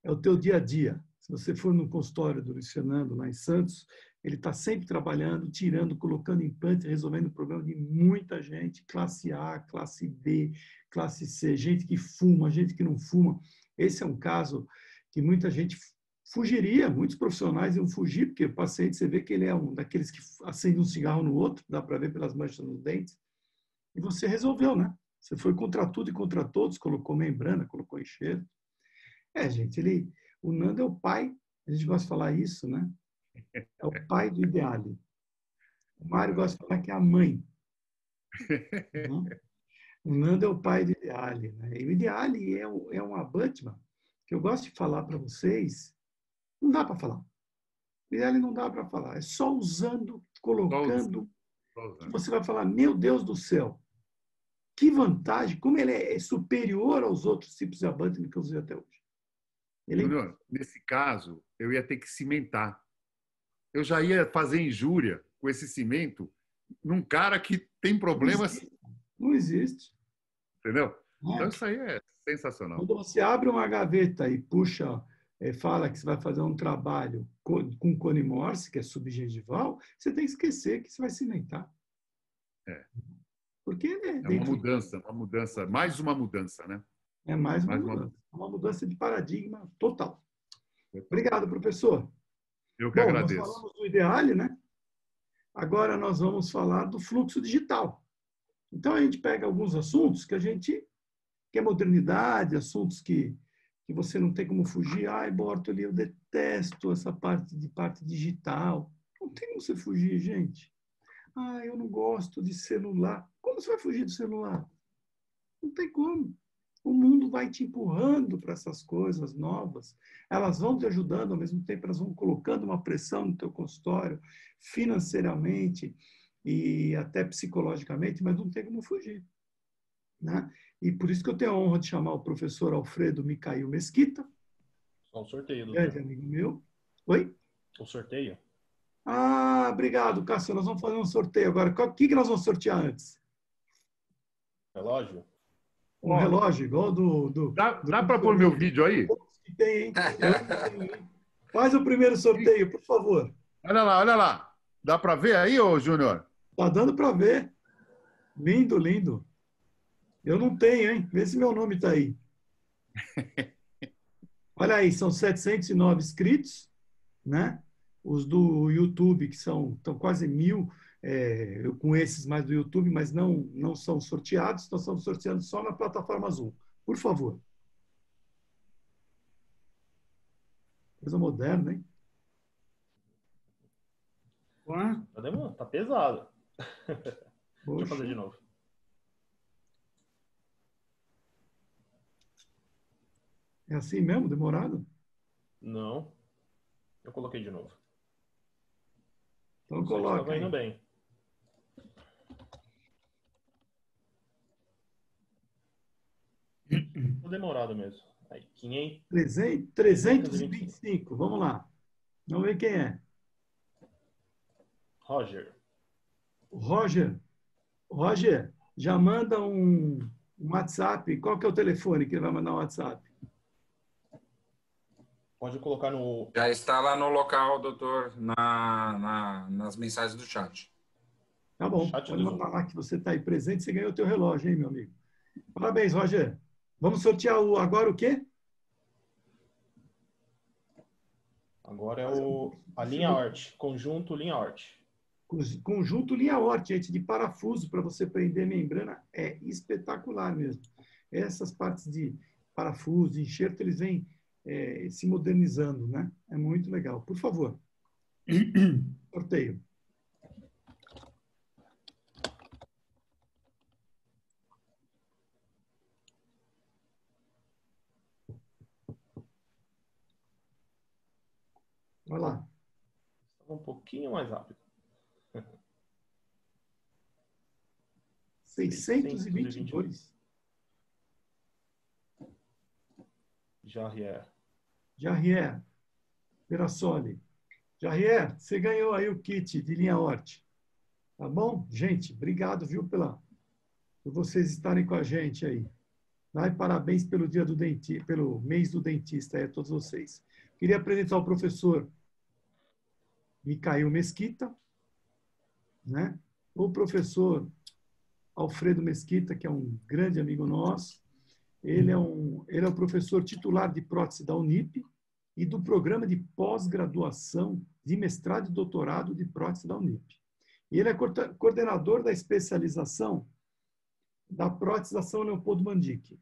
É o teu dia a dia. Se você for no consultório do Luiz Fernando, lá em Santos, ele está sempre trabalhando, tirando, colocando implante, resolvendo o problema de muita gente, classe A, classe B, classe C, gente que fuma, gente que não fuma. Esse é um caso que muita gente fugiria, muitos profissionais iam fugir, porque o paciente, você vê que ele é um daqueles que acende um cigarro no outro, dá para ver pelas manchas nos dentes, e você resolveu, né? Você foi contra tudo e contra todos, colocou membrana, colocou enxerto. Gente, o Nando é o pai, a gente gosta de falar isso, né? É o pai do Ideale. O Mário gosta de falar que é a mãe. Né? O Nando é o pai do Ideale. Né? E o Ideale é um abutment que eu gosto de falar para vocês. Não dá para falar. O Ideale não dá para falar. É só usando, colocando, que você vai falar, meu Deus do céu, que vantagem, como ele é superior aos outros tipos de abutment que eu usei até hoje. Júnior, nesse caso, eu ia ter que cimentar. Eu já ia fazer injúria com esse cimento num cara que tem problemas. Não existe. Entendeu? Então, isso aí é sensacional. Quando você abre uma gaveta e puxa, fala que você vai fazer um trabalho com cone Morse, que é subgengival, você tem que esquecer que você vai cimentar. Porque é uma mudança, mais uma mudança, né? É mais uma mudança. Uma mudança de paradigma total. Obrigado, professor. Eu que agradeço. Nós falamos do Ideale, né? Agora nós vamos falar do fluxo digital. Então, a gente pega alguns assuntos que é modernidade, assuntos que você não tem como fugir. Ai, Bortoli, eu detesto essa parte digital. Não tem como você fugir, gente. Eu não gosto de celular. Como você vai fugir do celular? Não tem como. O mundo vai te empurrando para essas coisas novas. Elas vão te ajudando, ao mesmo tempo elas vão colocando uma pressão no teu consultório, financeiramente e até psicologicamente, mas não tem como fugir. Né? E por isso que eu tenho a honra de chamar o professor Alfredo Micail Mesquita. Só um sorteio, doutor. Grande amigo meu. Oi? O sorteio? Obrigado, Cássio. Nós vamos fazer um sorteio agora. O que nós vamos sortear antes? Relógio? Um relógio, igual do dá para pôr meu vídeo aí? Tem, hein? Faz o primeiro sorteio, por favor. Olha lá. Dá para ver aí, ô Júnior? Tá dando para ver. Lindo, lindo. Eu não tenho, hein? Vê se meu nome está aí. Olha aí, são 709 inscritos, né? Os do YouTube, que estão quase 1.000, eu com esses mais do YouTube, mas não são sorteados, nós estamos sorteando só na plataforma Zoom. Por favor. Coisa moderna, hein? Tá pesado. Poxa. Deixa eu fazer de novo. É assim mesmo? Demorado? Não. Eu coloquei de novo. Então coloca. Estava indo bem. Tô demorado mesmo. Aí, 325. Vamos lá. Vamos ver quem é. Roger. Roger, já manda um WhatsApp. Qual que é o telefone que ele vai mandar um WhatsApp? Pode colocar no... Já está lá no local, doutor, nas mensagens do chat. Tá bom. Pode mandar lá que você está aí presente. Você ganhou o teu relógio, hein, meu amigo? Parabéns, Roger. Vamos sortear agora o quê? Agora é a linha Ort. Conjunto linha Ort. Conjunto linha Ort, gente, de parafuso para você prender membrana. É espetacular mesmo. Essas partes de parafuso, de enxerto, eles vêm se modernizando, né? É muito legal. Por favor. Sorteio. Vai lá. Um pouquinho mais rápido. 622. Jarrier. Perassoli. Jarrier, você ganhou aí o kit de linha Hort. Tá bom? Gente, obrigado, viu, por vocês estarem com a gente aí. Tá? E parabéns pelo dia do dentista, pelo mês do dentista aí a todos vocês. Queria apresentar o professor Micael Mesquita, né? O professor Alfredo Mesquita, que é um grande amigo nosso. Ele é o professor titular de prótese da Unip e do programa de pós-graduação de mestrado e doutorado de prótese da Unip. E ele é coordenador da especialização da prótese da São Leopoldo Mandic.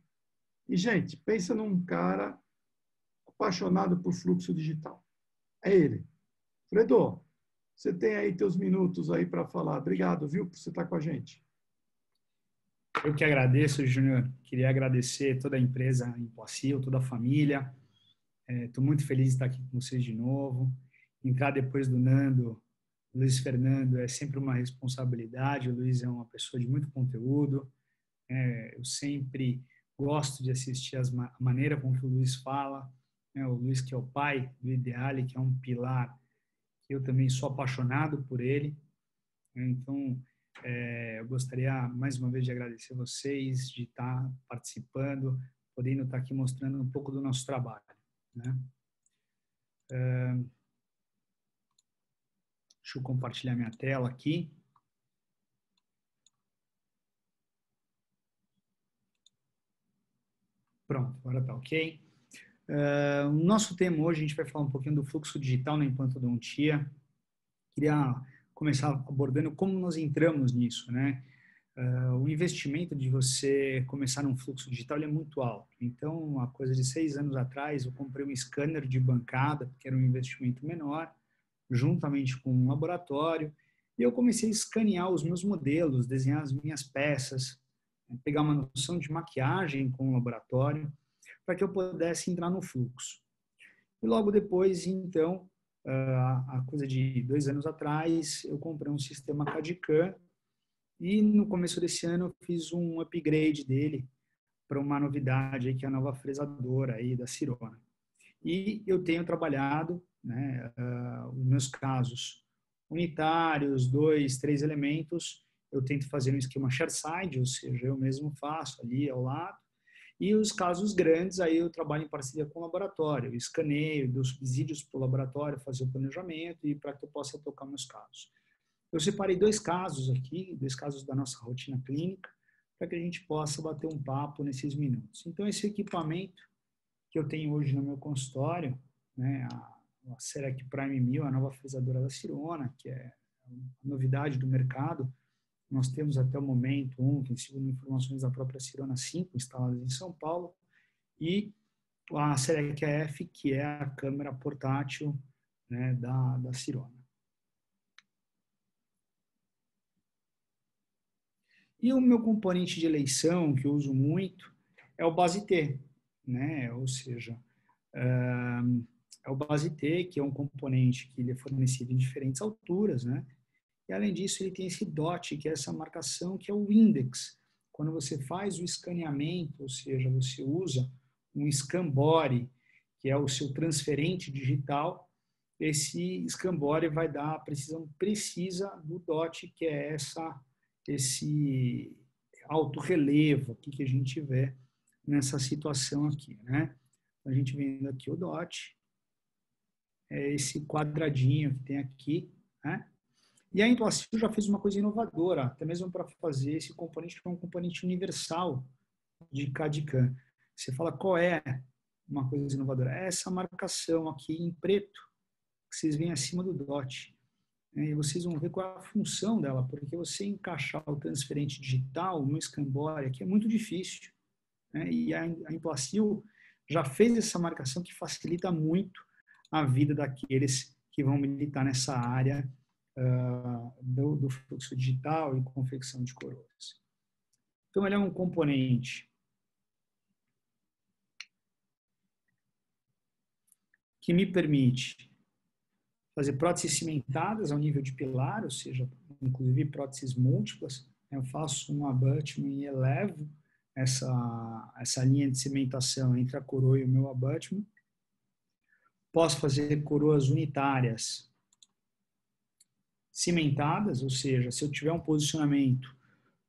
E, gente, pensa num cara apaixonado por fluxo digital. É ele. Fredo, você tem aí teus minutos aí para falar. Obrigado, viu, por você estar com a gente. Eu que agradeço, Júnior. Queria agradecer toda a empresa Impossível, toda a família. Estou muito feliz de estar aqui com vocês de novo. Entrar depois do Nando, Luiz Fernando, é sempre uma responsabilidade. O Luiz é uma pessoa de muito conteúdo. Eu sempre gosto de assistir a maneira com que o Luiz fala. O Luiz, que é o pai do Ideale, que é um pilar, que eu também sou apaixonado por ele. Então, eu gostaria, mais uma vez, de agradecer vocês, de estar participando, podendo estar aqui mostrando um pouco do nosso trabalho, né? Deixa eu compartilhar minha tela aqui. Pronto, agora está ok. O nosso tema hoje, a gente vai falar um pouquinho do fluxo digital na implantodontia. Queria começar abordando como nós entramos nisso, né? O investimento de você começar num fluxo digital é muito alto. Então, uma coisa de 6 anos atrás, eu comprei um scanner de bancada, que era um investimento menor, juntamente com um laboratório, e eu comecei a escanear os meus modelos, desenhar as minhas peças, pegar uma noção de maquiagem com o laboratório, para que eu pudesse entrar no fluxo. E logo depois, então, a coisa de 2 anos atrás, eu comprei um sistema CAD/CAM e no começo desse ano eu fiz um upgrade dele para uma novidade aí, que é a nova fresadora aí da Sirona. E eu tenho trabalhado, né, os meus casos unitários, 2, 3 elementos, eu tento fazer um esquema chairside, ou seja, eu mesmo faço ali ao lado. E os casos grandes, aí eu trabalho em parceria com o laboratório, eu escaneio, dou subsídios para o laboratório fazer o planejamento e para que eu possa tocar meus casos. Eu separei 2 casos aqui, 2 casos da nossa rotina clínica, para que a gente possa bater um papo nesses minutos. Então, esse equipamento que eu tenho hoje no meu consultório, né, a Cerec Prime 1000, a nova fresadora da Sirona, que é a novidade do mercado. Nós temos até o momento, segundo informações da própria Sirona, 5 instaladas em São Paulo, e a Cerec AF, que é a câmera portátil, né, da Sirona. E o meu componente de eleição, que eu uso muito, é o base T, né? Ou seja, é o base T, que é um componente que ele é fornecido em diferentes alturas, né? E, além disso, ele tem esse DOT, que é essa marcação, que é o index. Quando você faz o escaneamento, ou seja, você usa um scan body, que é o seu transferente digital, esse scan body vai dar a precisão precisa do DOT, que é esse alto relevo aqui que a gente vê nessa situação aqui, né? A gente vendo aqui o DOT, é esse quadradinho que tem aqui, né? E a Impossível já fez uma coisa inovadora, até mesmo para fazer esse componente, que é um componente universal de CAD/CAM. Você fala, qual é uma coisa inovadora? É essa marcação aqui em preto, que vocês veem acima do DOT. E vocês vão ver qual é a função dela, porque você encaixar o transferente digital no scan body aqui é muito difícil. E a Impossível já fez essa marcação que facilita muito a vida daqueles que vão militar nessa área do fluxo digital e confecção de coroas. Então, ele é um componente que me permite fazer próteses cimentadas ao nível de pilar, ou seja, inclusive próteses múltiplas. Eu faço um abutment e elevo essa linha de cimentação entre a coroa e o meu abutment. Posso fazer coroas unitárias cimentadas, ou seja, se eu tiver um posicionamento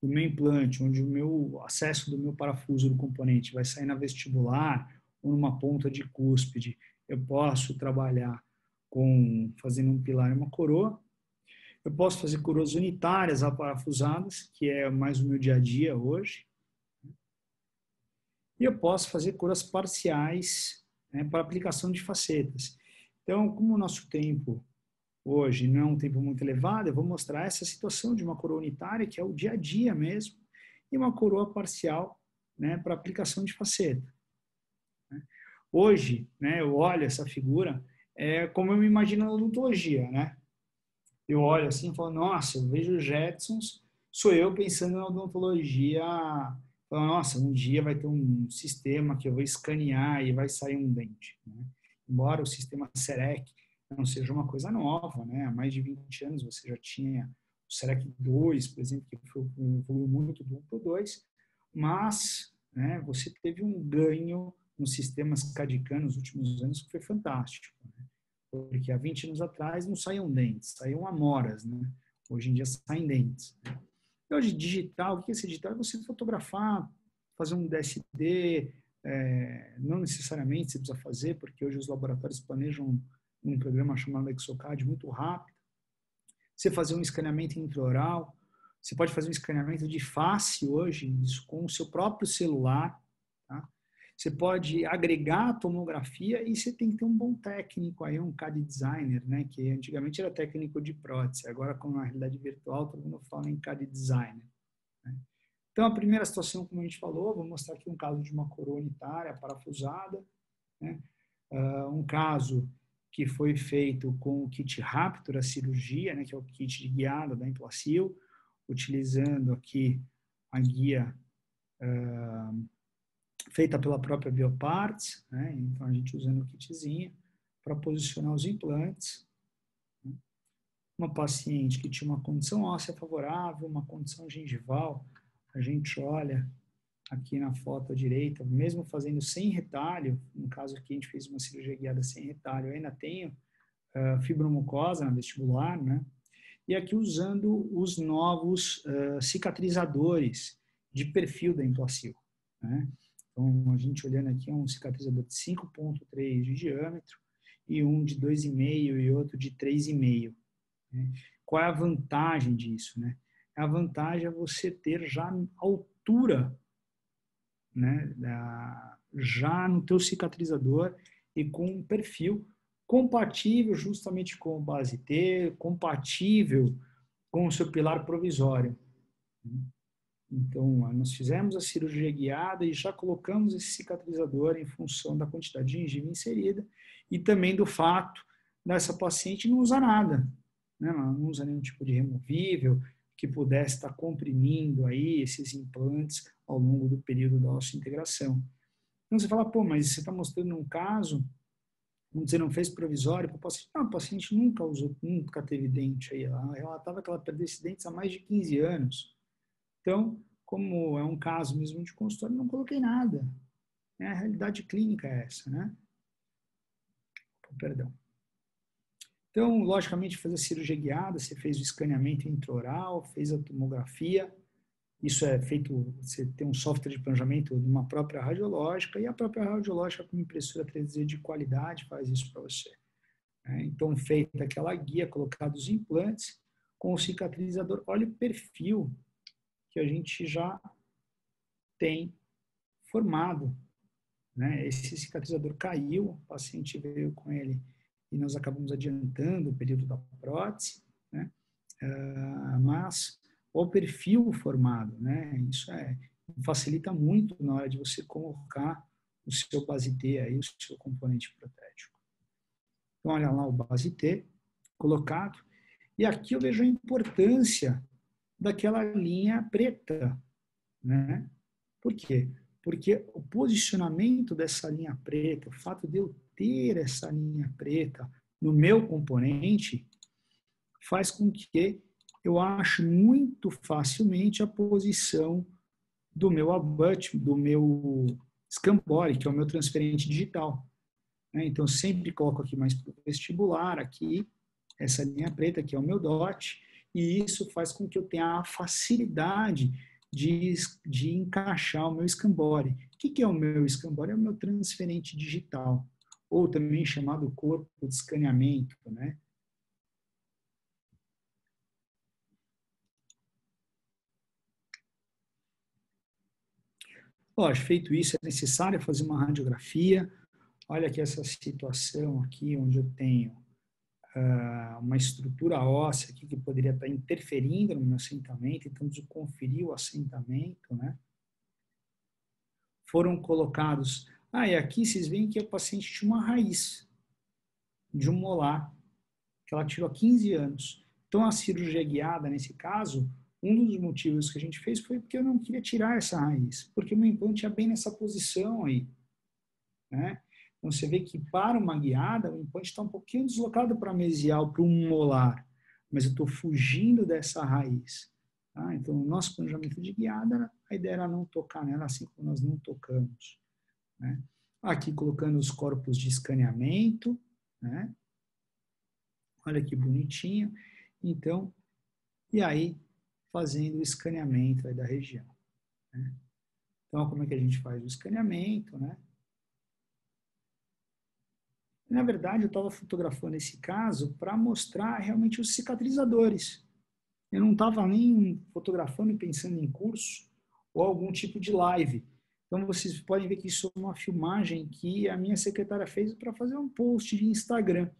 do meu implante, onde o meu acesso do meu parafuso do componente vai sair na vestibular ou numa ponta de cúspide, eu posso trabalhar fazendo um pilar e uma coroa. Eu posso fazer coroas unitárias aparafusadas, que é mais o meu dia a dia hoje. E eu posso fazer coroas parciais, né, para aplicação de facetas. Então, como o nosso tempo hoje não é um tempo muito elevado, eu vou mostrar essa situação de uma coroa unitária, que é o dia a dia mesmo, e uma coroa parcial, né, para aplicação de faceta. Hoje, né, eu olho essa figura como eu me imagino na odontologia, né? Eu olho assim e falo, nossa, eu vejo Jetsons, sou eu pensando na odontologia, falo, nossa, um dia vai ter um sistema que eu vou escanear e vai sair um dente, né? Embora o sistema CEREC não seja uma coisa nova, né? Há mais de 20 anos você já tinha o CEREC 2, por exemplo, que evoluiu muito do 1 para o 2, mas, né, você teve um ganho nos sistemas CAD/CAM nos últimos anos que foi fantástico, né? Porque há 20 anos atrás não saíam dentes, saíam amoras, né? Hoje em dia saem dentes. E hoje, digital, o que é ser digital? É você fotografar, fazer um DSD, não necessariamente você precisa fazer, porque hoje os laboratórios planejam um programa chamado Exocad muito rápido. Você fazer um escaneamento intraoral, você pode fazer um escaneamento de face hoje, isso com o seu próprio celular, tá? Você pode agregar a tomografia e você tem que ter um bom técnico aí, um CAD designer, né? Que antigamente era técnico de prótese, agora com a realidade virtual todo mundo fala em CAD designer, né? Então a primeira situação, como a gente falou, vou mostrar aqui um caso de uma coroa unitária parafusada, né? Um caso que foi feito com o kit Raptor, a cirurgia, né? Que é o kit de guiada da Implacil, utilizando aqui a guia feita pela própria Bioparts, né? Então a gente usando o kitzinho para posicionar os implantes. Uma paciente que tinha uma condição óssea favorável, uma condição gengival, a gente olha aqui na foto à direita, mesmo fazendo sem retalho, no caso aqui a gente fez uma cirurgia guiada sem retalho, eu ainda tenho fibromucosa na vestibular, né? E aqui usando os novos cicatrizadores de perfil da Implacil, né? Então, a gente olhando aqui, é um cicatrizador de 5,3 de diâmetro e um de 2,5 e outro de 3,5. Né? Qual é a vantagem disso, né? A vantagem é você ter já a altura, né, já no teu cicatrizador e com um perfil compatível justamente com o base T, compatível com o seu pilar provisório. Então, nós fizemos a cirurgia guiada e já colocamos esse cicatrizador em função da quantidade de gengiva inserida e também do fato dessa paciente não usar nada, né? Ela não usa nenhum tipo de removível que pudesse estar comprimindo aí esses implantes ao longo do período da osseointegração. Então, você fala, pô, mas você está mostrando um caso onde você não fez provisório para o paciente. Não, a paciente nunca usou, nunca teve dente aí. Ela relatava que ela perdeu esses dentes há mais de 15 anos. Então, como é um caso mesmo de consultório, não coloquei nada. A realidade clínica é essa, né? Perdão. Então, logicamente, fazer a cirurgia guiada, você fez o escaneamento intraoral, fez a tomografia. Isso é feito, você tem um software de planejamento de uma própria radiológica e a própria radiológica com impressora 3D de qualidade faz isso para você. Então, feita aquela guia, colocados os implantes com o cicatrizador. Olha o perfil que a gente já tem formado, né? Esse cicatrizador caiu, o paciente veio com ele e nós acabamos adiantando o período da prótese, né? Mas o perfil formado, né? Isso facilita muito na hora de você colocar o seu base T, aí, o seu componente protético. Então, olha lá o base T colocado. E aqui eu vejo a importância daquela linha preta, né? Por quê? Porque o posicionamento dessa linha preta, o fato de eu ter essa linha preta no meu componente, faz com que eu ache muito facilmente a posição do meu ABUT, do meu Scambori, que é o meu transferente digital. Então, sempre coloco aqui mais para o vestibular, aqui, essa linha preta, que é o meu DOT, e isso faz com que eu tenha a facilidade de encaixar o meu Scambori. O que é o meu Scambori? É o meu transferente digital, ou também chamado corpo de escaneamento, né? Lógico, feito isso, é necessário fazer uma radiografia. Olha aqui essa situação aqui, onde eu tenho uma estrutura óssea aqui que poderia estar interferindo no meu assentamento, então preciso conferir o assentamento, né? Foram colocados... e aqui vocês veem que o paciente tinha uma raiz de um molar, que ela tirou há 15 anos. Então, a cirurgia guiada, nesse caso, um dos motivos que a gente fez foi porque eu não queria tirar essa raiz, porque o meu implante é bem nessa posição aí, né? Então, você vê que para uma guiada, o implante está um pouquinho deslocado para mesial, para um molar, mas eu estou fugindo dessa raiz. Tá? Então, no nosso planejamento de guiada, a ideia era não tocar nela, assim como nós não tocamos. Né? Aqui, colocando os corpos de escaneamento, né? Olha que bonitinho. Então, e aí, fazendo o escaneamento aí da região. Né? Então, como é que a gente faz o escaneamento, né? Na verdade, eu estava fotografando esse caso para mostrar realmente os cicatrizadores. Eu não estava nem fotografando e pensando em curso ou algum tipo de live. Então, vocês podem ver que isso é uma filmagem que a minha secretária fez para fazer um post de Instagram.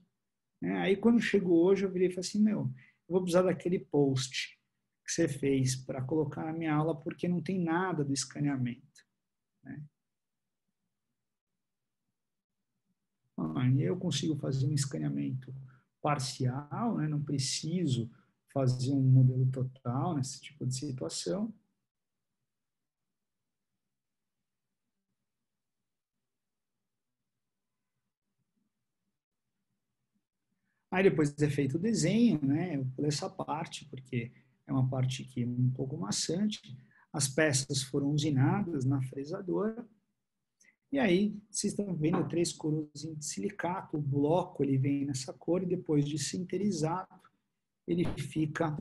Aí, quando chegou hoje, eu virei e falei assim, eu vou precisar daquele post que você fez para colocar na minha aula, porque não tem nada do escaneamento. Né? Eu consigo fazer um escaneamento parcial, né? Não preciso fazer um modelo total nesse tipo de situação. Aí depois é feito o desenho, né? Eu pulei essa parte, porque é uma parte que é um pouco maçante. As peças foram usinadas na fresadora. E aí, vocês estão vendo 3 coroas de silicato, o bloco ele vem nessa cor e depois de sinterizado, ele fica,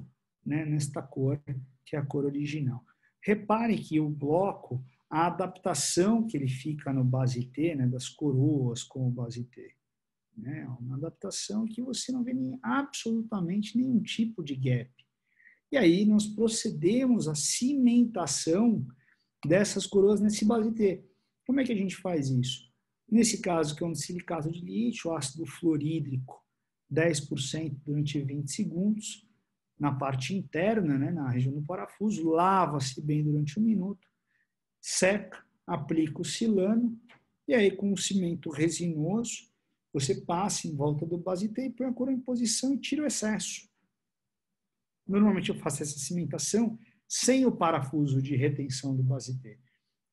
né, nesta cor, que é a cor original. Repare que o bloco, a adaptação que ele fica no base T, né, das coroas com o base T, né, é uma adaptação que você não vê absolutamente nenhum tipo de gap. E aí nós procedemos à cimentação dessas coroas nesse base T. Como é que a gente faz isso? Nesse caso, que é um silicato de lítio, ácido fluorídrico, 10% durante 20 segundos, na parte interna, né, na região do parafuso, lava-se bem durante 1 minuto, seca, aplica o silano, e aí com o cimento resinoso, você passa em volta do base T e põe a coroa em posição e tira o excesso. Normalmente eu faço essa cimentação sem o parafuso de retenção do base T.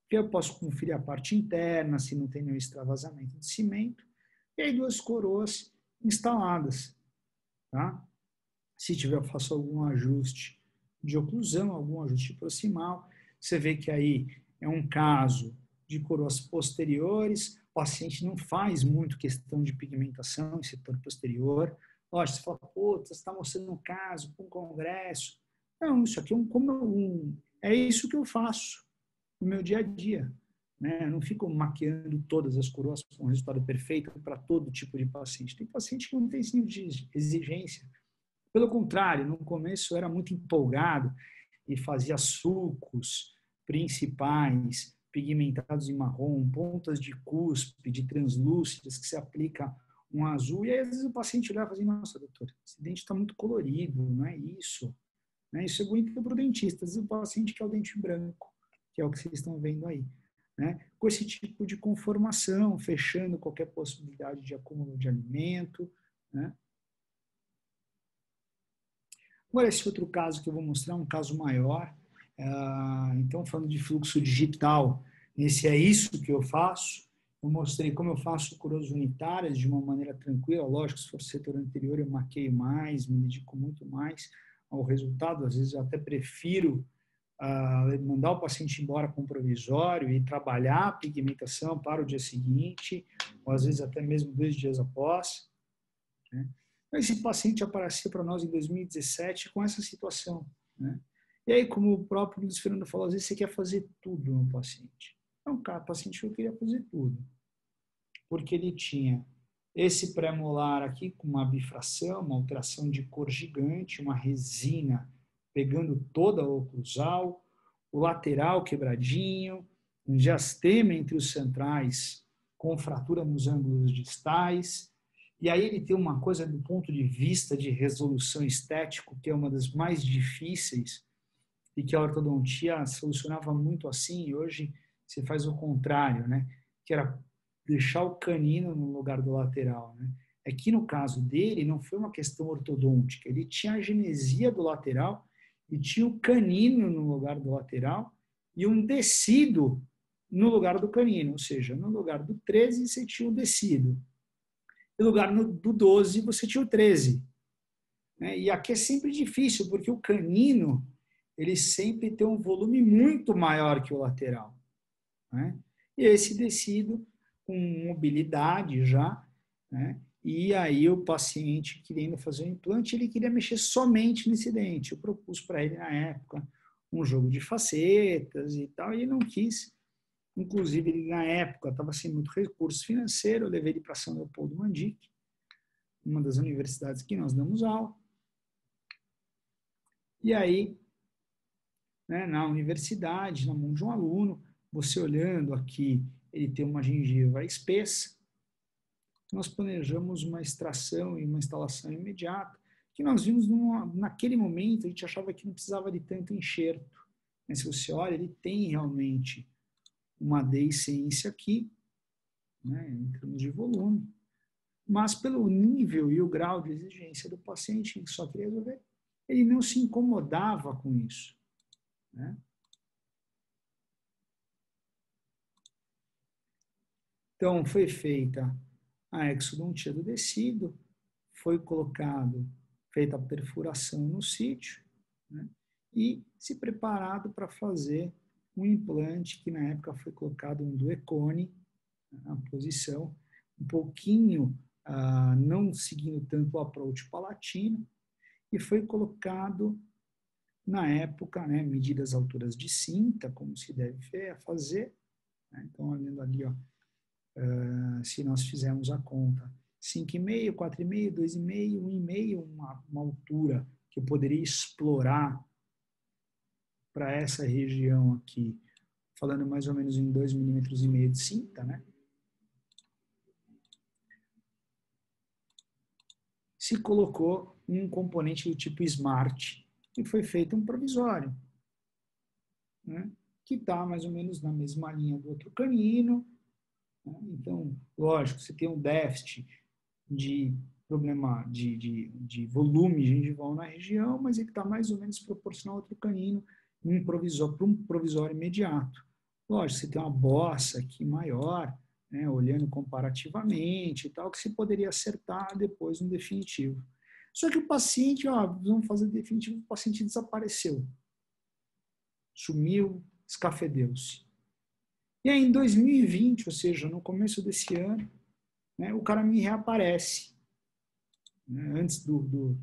Eu posso conferir a parte interna, se não tem nenhum extravasamento de cimento, e aí 2 coroas instaladas. Tá? Se tiver, eu faço algum ajuste de oclusão, algum ajuste proximal. Você vê que aí é um caso de coroas posteriores, o paciente não faz muito questão de pigmentação em setor posterior. Lógico, você fala, pô, você está mostrando um caso para um congresso. Não, isso aqui é isso que eu faço no meu dia a dia. Né? Eu não fico maquiando todas as coroas com um resultado perfeito para todo tipo de paciente. Tem paciente que não tem esse nível de exigência. Pelo contrário, no começo eu era muito empolgado e fazia sulcos principais, pigmentados em marrom, pontas de cúspide, translúcidas, que se aplica um azul. E aí, às vezes, o paciente olhava e fala assim, nossa, doutor, esse dente está muito colorido, não é isso? Né? Isso é bonito para o dentista. Às vezes, o paciente quer o dente branco, que é o que vocês estão vendo aí. né, com esse tipo de conformação, fechando qualquer possibilidade de acúmulo de alimento, né. Agora, esse outro caso que eu vou mostrar é um caso maior. Então, falando de fluxo digital, esse é isso que eu faço. Eu mostrei como eu faço curas unitárias de uma maneira tranquila. Lógico, se for setor anterior, eu maqueio mais, me dedico muito mais ao resultado. Às vezes, eu até prefiro mandar o paciente embora com provisório e trabalhar a pigmentação para o dia seguinte, ou às vezes até mesmo 2 dias após, né? Esse paciente apareceu para nós em 2017 com essa situação, né? E aí, como o próprio Luiz Fernando falou, às vezes você quer fazer tudo no paciente. Então, o paciente que eu queria fazer tudo, porque ele tinha esse pré-molar aqui com uma bifração, uma alteração de cor gigante, uma resina pegando toda a oclusal, o lateral quebradinho, um diastema entre os centrais com fratura nos ângulos distais. E aí ele tem uma coisa do ponto de vista de resolução estético, que é uma das mais difíceis e que a ortodontia solucionava muito assim, e hoje você faz o contrário, né? Que era deixar o canino no lugar do lateral, né? É que no caso dele não foi uma questão ortodôntica, ele tinha a genesia do lateral e tinha o canino no lugar do lateral e um descido no lugar do canino, ou seja, no lugar do 13 você tinha o descido, no lugar do 12 você tinha o 13. Né? E aqui é sempre difícil, porque o canino ele sempre tem um volume muito maior que o lateral. Né? E esse descido com mobilidade já, né? E aí o paciente querendo fazer um implante, ele queria mexer somente nesse dente. Eu propus para ele, na época, um jogo de facetas e tal, e ele não quis. Inclusive, ele, na época, estava sem muito recurso financeiro, eu levei ele para São Leopoldo Mandic, uma das universidades que nós damos aula. E aí, né, na universidade, na mão de um aluno, você olhando aqui, ele tem uma gengiva espessa, nós planejamos uma extração e uma instalação imediata, que nós vimos naquele momento, a gente achava que não precisava de tanto enxerto. Mas se você olha, ele tem realmente uma deiscência aqui, né, em termos de volume, mas pelo nível e o grau de exigência do paciente, que só queria resolver, ele não se incomodava com isso. Né? Então, foi feita a exodontia do descido, foi feita a perfuração no sítio, né? E se preparado para fazer um implante que na época foi colocado um duecone, na posição, um pouquinho, não seguindo tanto o approach palatino, e foi colocado na época, né, medidas alturas de cinta, como se deve fazer, né? Então, olhando ali, ó, se nós fizermos a conta, 5,5, 4,5, 2,5, 1,5, uma altura que eu poderia explorar para essa região aqui, falando mais ou menos em 2,5 milímetros de cinta, né? Se colocou um componente do tipo Smart e foi feito um provisório, né? Que está mais ou menos na mesma linha do outro canino. Então, lógico, você tem um déficit de problema de volume gengival na região, mas ele está mais ou menos proporcional ao outro canino para um provisório imediato. Lógico, você tem uma bossa aqui maior, né, olhando comparativamente e tal, que você poderia acertar depois no definitivo. Só que o paciente, vamos fazer o definitivo, o paciente desapareceu. Sumiu, escafedeu-se. E aí, em 2020, ou seja, no começo desse ano, né, o cara me reaparece, né, antes do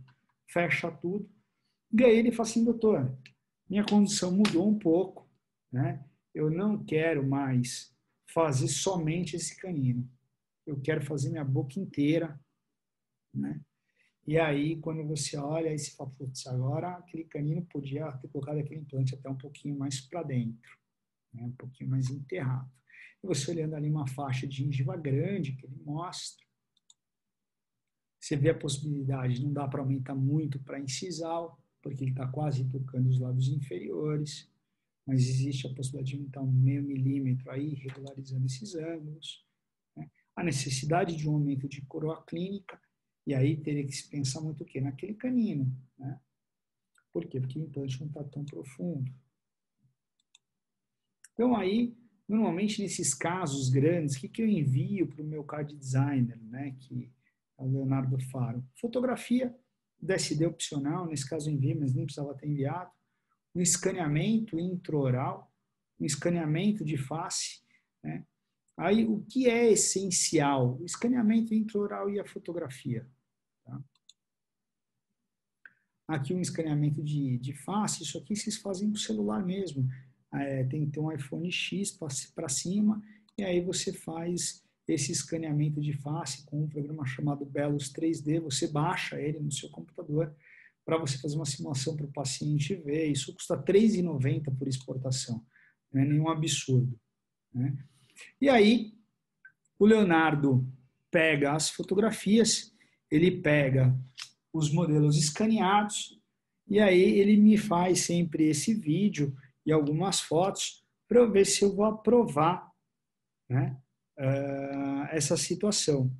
fecha tudo. E aí ele fala assim, doutor, minha condição mudou um pouco, né? Eu não quero mais fazer somente esse canino. Eu quero fazer minha boca inteira, né? E aí, quando você olha, aí você fala, putz, agora aquele canino podia ter colocado aquele implante até um pouquinho mais para dentro, né? Um pouquinho mais enterrado. E você olhando ali uma faixa de gengiva grande que ele mostra, você vê a possibilidade, não dá para aumentar muito para incisal, porque ele está quase tocando os lábios inferiores. mas existe a possibilidade de aumentar 0,5 milímetro aí, regularizando esses ângulos. Né? A necessidade de um aumento de coroa clínica, e aí teria que se pensar muito o quê? Naquele canino. Né? Por quê? Porque o implante não está tão profundo. Então, aí, normalmente, nesses casos grandes, o que eu envio para o meu CAD designer, né, que é o Leonardo Faro? Fotografia, DSD opcional, nesse caso eu envio, mas nem precisava ter enviado. Um escaneamento intraoral, um escaneamento de face. Né? Aí, o que é essencial? O escaneamento intraoral e a fotografia. Tá? Aqui um escaneamento de face, isso aqui vocês fazem com o celular mesmo. Tem que ter um iPhone X para cima, e aí você faz esse escaneamento de face com um programa chamado Belus 3D, você baixa ele no seu computador para você fazer uma simulação para o paciente ver. Isso custa R$ 3,90 por exportação, não é nenhum absurdo. Né? E aí, o Leonardo pega as fotografias, ele pega os modelos escaneados, e aí ele me faz sempre esse vídeo e algumas fotos para eu ver se eu vou aprovar, né, essa situação.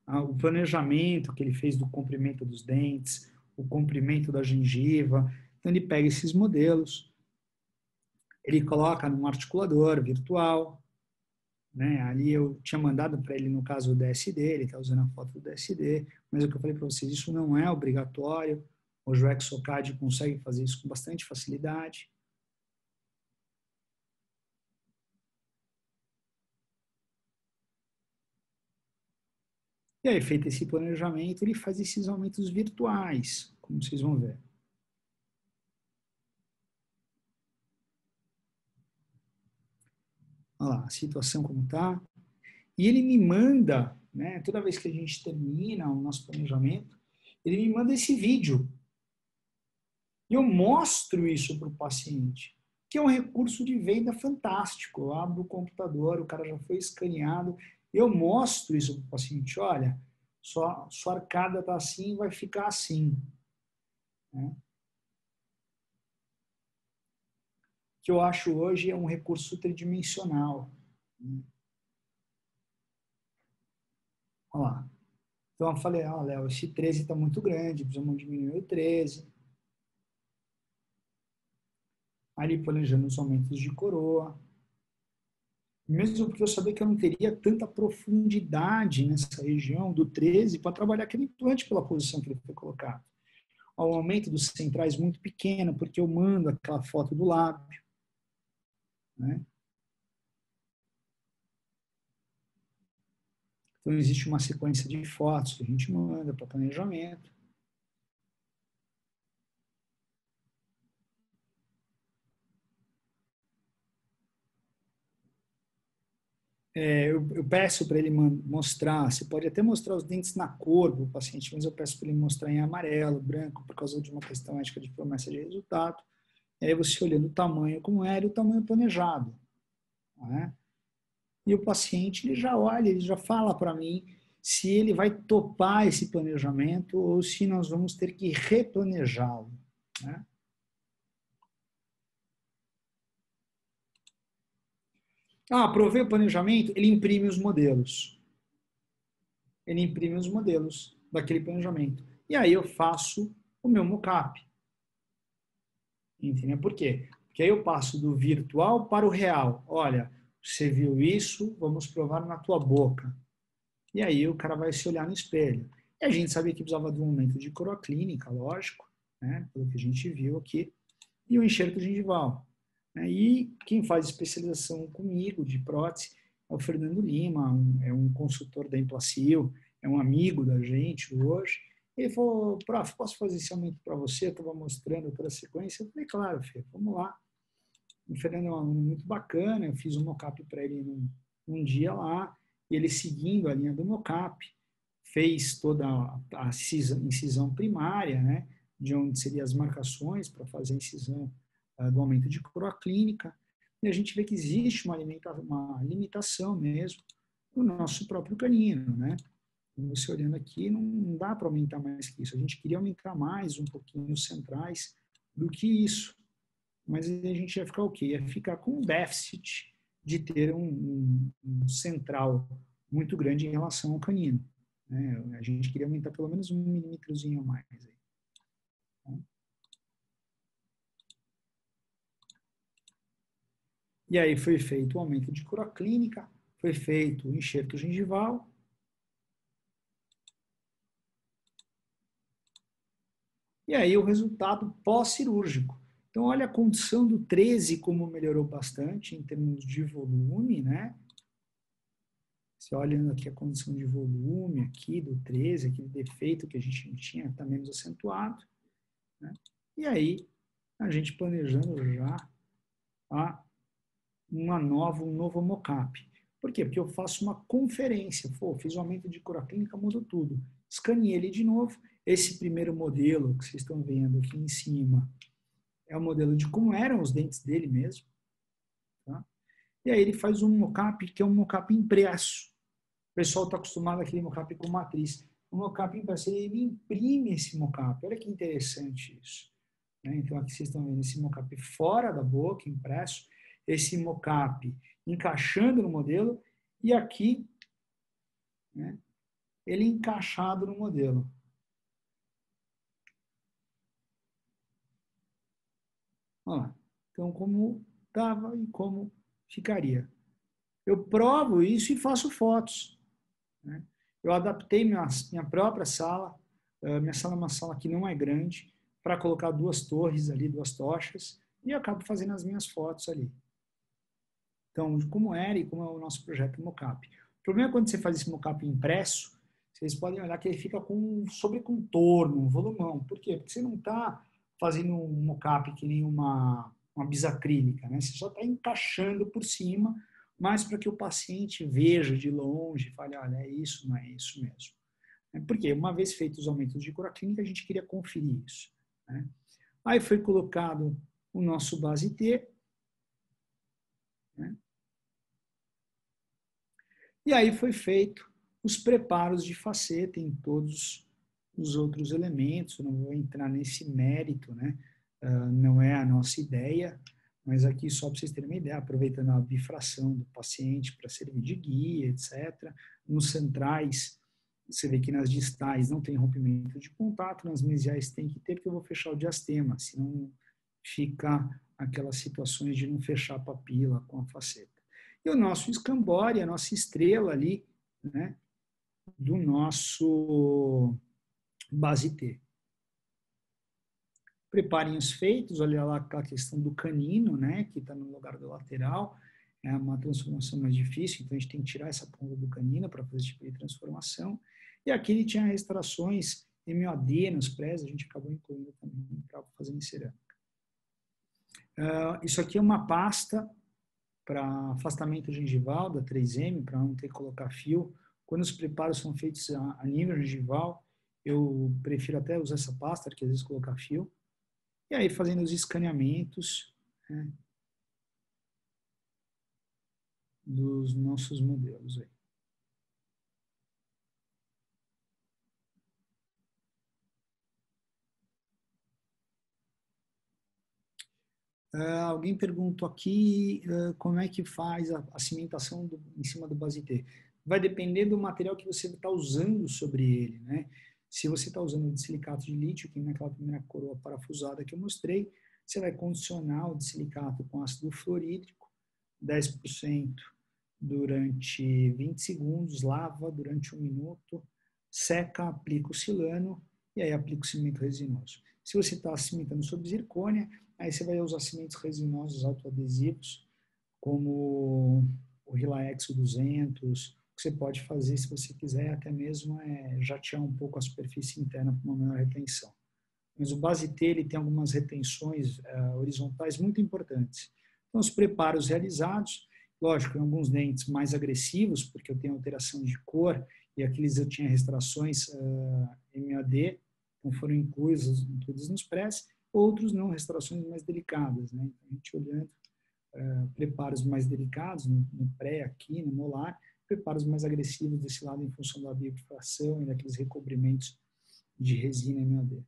O planejamento que ele fez do comprimento dos dentes, o comprimento da gengiva. Então ele pega esses modelos, ele coloca num articulador virtual, né? Ali eu tinha mandado para ele, no caso, o DSD, ele está usando a foto do DSD, mas o que eu falei para vocês, isso não é obrigatório. Hoje o Exocad consegue fazer isso com bastante facilidade. E aí, feito esse planejamento, ele faz esses aumentos virtuais, como vocês vão ver. Olha lá, a situação como está. E ele me manda, né, toda vez que a gente termina o nosso planejamento, ele me manda esse vídeo. E eu mostro isso para o paciente, que é um recurso de venda fantástico. Eu abro o computador, o cara já foi escaneado, eu mostro isso para o paciente. Olha, sua arcada está assim, vai ficar assim. Né? Que eu acho hoje é um recurso tridimensional. Né? Olha lá. Então eu falei, Léo, esse 13 está muito grande, precisamos diminuir o 13. Ali planejando os aumentos de coroa. Mesmo porque eu sabia que eu não teria tanta profundidade nessa região do 13 para trabalhar aquele implante pela posição que ele foi colocado. O aumento dos centrais muito pequeno, porque eu mando aquela foto do lábio. Né? Então, existe uma sequência de fotos que a gente manda para planejamento. Eu peço para ele mostrar, você pode até mostrar os dentes na cor do paciente, mas eu peço para ele mostrar em amarelo, branco, por causa de uma questão ética de promessa de resultado. E aí você olhando o tamanho como era e o tamanho planejado. Né? E o paciente ele já olha, ele já fala para mim se ele vai topar esse planejamento ou se nós vamos ter que replanejá-lo. Né? Aprovei o planejamento, ele imprime os modelos. Ele imprime os modelos daquele planejamento. E aí eu faço o meu mockup. Entendeu? Por quê? Porque aí eu passo do virtual para o real. Olha, você viu isso, vamos provar na tua boca. E aí o cara vai se olhar no espelho. E a gente sabia que precisava de um aumento de coroa clínica, lógico, né? Pelo que a gente viu aqui. E o enxerto gengival. E quem faz especialização comigo de prótese é o Fernando Lima, é um consultor da Implacil, é um amigo da gente hoje. Ele falou, prof, posso fazer esse aumento para você? Eu estava mostrando toda a sequência. Eu falei, claro, filho, vamos lá. O Fernando é um aluno muito bacana, eu fiz um mockup para ele num dia lá, e ele seguindo a linha do mockup, fez toda a incisão primária, né, de onde seriam as marcações para fazer a incisão do aumento de coroa clínica, e a gente vê que existe uma limitação mesmo no nosso próprio canino, né? Você olhando aqui, não dá para aumentar mais que isso. A gente queria aumentar mais um pouquinho os centrais, do que isso. Mas a gente ia ficar o quê? Ia ficar com um déficit de ter um central muito grande em relação ao canino, né? A gente queria aumentar pelo menos 1 milímetrozinho a mais. E aí foi feito o aumento de cura clínica, foi feito o enxerto gengival. E aí o resultado pós-cirúrgico. Então, olha a condição do 13 como melhorou bastante em termos de volume, né? Você olhando aqui a condição de volume aqui do 13, aquele defeito que a gente não tinha, está menos acentuado, né? E aí, a gente planejando já um novo mockup. Por quê? Porque eu faço uma conferência. Fiz o aumento de cura clínica, mudou tudo. Escaneei ele de novo. Esse primeiro modelo que vocês estão vendo aqui em cima é o modelo de como eram os dentes dele mesmo. Tá? E aí ele faz um mockup que é um mockup impresso. O pessoal está acostumado àquele mockup com matriz. O mockup impresso, ele imprime esse mockup. Olha que interessante isso. Então aqui vocês estão vendo esse mockup fora da boca, impresso. Esse mockup encaixando no modelo. E aqui, né, ele encaixado no modelo. Olha lá. Então, como estava e como ficaria. Eu provo isso e faço fotos. Né? Eu adaptei minha própria sala. Minha sala é uma sala que não é grande, para colocar 2 torres ali, 2 tochas, e eu acabo fazendo as minhas fotos ali. Então, como era e como é o nosso projeto mockup. O problema é quando você faz esse mockup impresso, vocês podem olhar que ele fica com um sobrecontorno, um volumão. Por quê? Porque você não está fazendo um mockup que nem uma bisacrílica, né? Você só está encaixando por cima, mas para que o paciente veja de longe, fale, olha, é isso, não é isso mesmo. Porque uma vez feitos os aumentos de cura clínica, a gente queria conferir isso. Né? Aí foi colocado o nosso base T, né? E aí foi feito os preparos de faceta em todos os outros elementos. Eu não vou entrar nesse mérito, né? Não é a nossa ideia, mas aqui só para vocês terem uma ideia, aproveitando a bifração do paciente para servir de guia, etc. Nos centrais, você vê que nas distais não tem rompimento de contato, nas mesiais tem que ter, porque eu vou fechar o diastema, senão fica aquelas situações de não fechar a papila com a faceta. E o nosso escambore, a nossa estrela ali, né, do nosso base T. Preparem os feitos, olha lá a questão do canino, né, que está no lugar do lateral, é uma transformação mais difícil, então a gente tem que tirar essa ponta do canino para fazer esse tipo de transformação. E aqui ele tinha restaurações MOD nos prés, a gente acabou incluindo também para fazer em cerâmica. Isso aqui é uma pasta para afastamento gengival da 3M, para não ter que colocar fio. Quando os preparos são feitos a nível gengival, eu prefiro até usar essa pasta, que às vezes colocar fio. E aí fazendo os escaneamentos, né, dos nossos modelos aí. Alguém perguntou aqui como é que faz a cimentação em cima do base T. Vai depender do material que você está usando sobre ele, né? Se você está usando o silicato de lítio, que naquela primeira coroa parafusada que eu mostrei, você vai condicionar o silicato com ácido fluorídrico, 10% durante 20 segundos, lava durante 1 minuto, seca, aplica o silano e aí aplica o cimento resinoso. Se você está cimentando sobre zircônia, aí você vai usar cimentos resinosos autoadesivos, como o Relaexo 200. O que você pode fazer, se você quiser, até mesmo é jatear um pouco a superfície interna para uma menor retenção. Mas o base T ele tem algumas retenções horizontais muito importantes. Então, os preparos realizados, lógico, em alguns dentes mais agressivos, porque eu tenho alteração de cor, e aqueles eu tinha restaurações MAD, então foram incluídos nos prés, outros não, restaurações mais delicadas, né? Então, a gente olhando preparos mais delicados, no pré aqui, no molar, preparos mais agressivos desse lado em função da bifração e daqueles recobrimentos de resina MAD.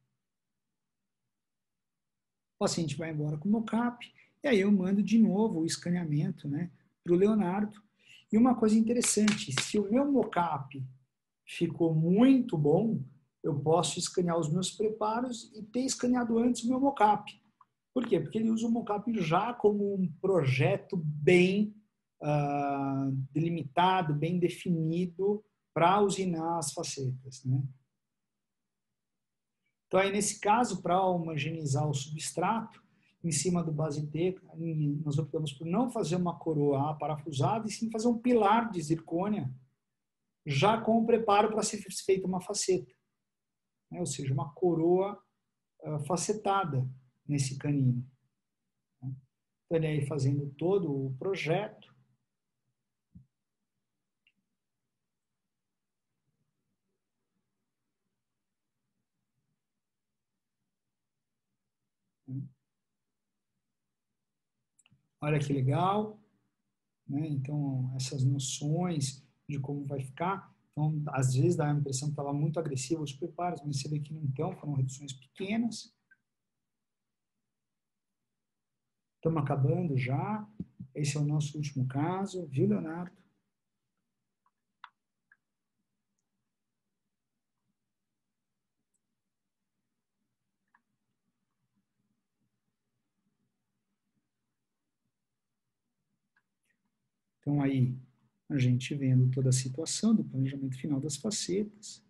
paciente vai embora com o mocap, e aí eu mando de novo o escaneamento, né, para o Leonardo. E uma coisa interessante, se o meu mocap ficou muito bom, eu posso escanear os meus preparos e ter escaneado antes o meu mocap. Por quê? Porque ele usa o mocap já como um projeto bem delimitado, bem definido para usinar as facetas, né? Então, aí, nesse caso, para homogeneizar o substrato, em cima do base T, nós optamos por não fazer uma coroa aparafusada, e sim fazer um pilar de zircônia, já com o preparo para ser feita uma faceta, né? Ou seja, uma coroa facetada nesse canino. Então, ele aí fazendo todo o projeto. Olha que legal, né? Então, essas noções de como vai ficar. Então, às vezes dá a impressão que estava muito agressivo os preparos, mas você vê que não estão, foram reduções pequenas. Estamos acabando já. Esse é o nosso último caso, viu, Leonardo? Então, aí, a gente vendo toda a situação do planejamento final das facetas,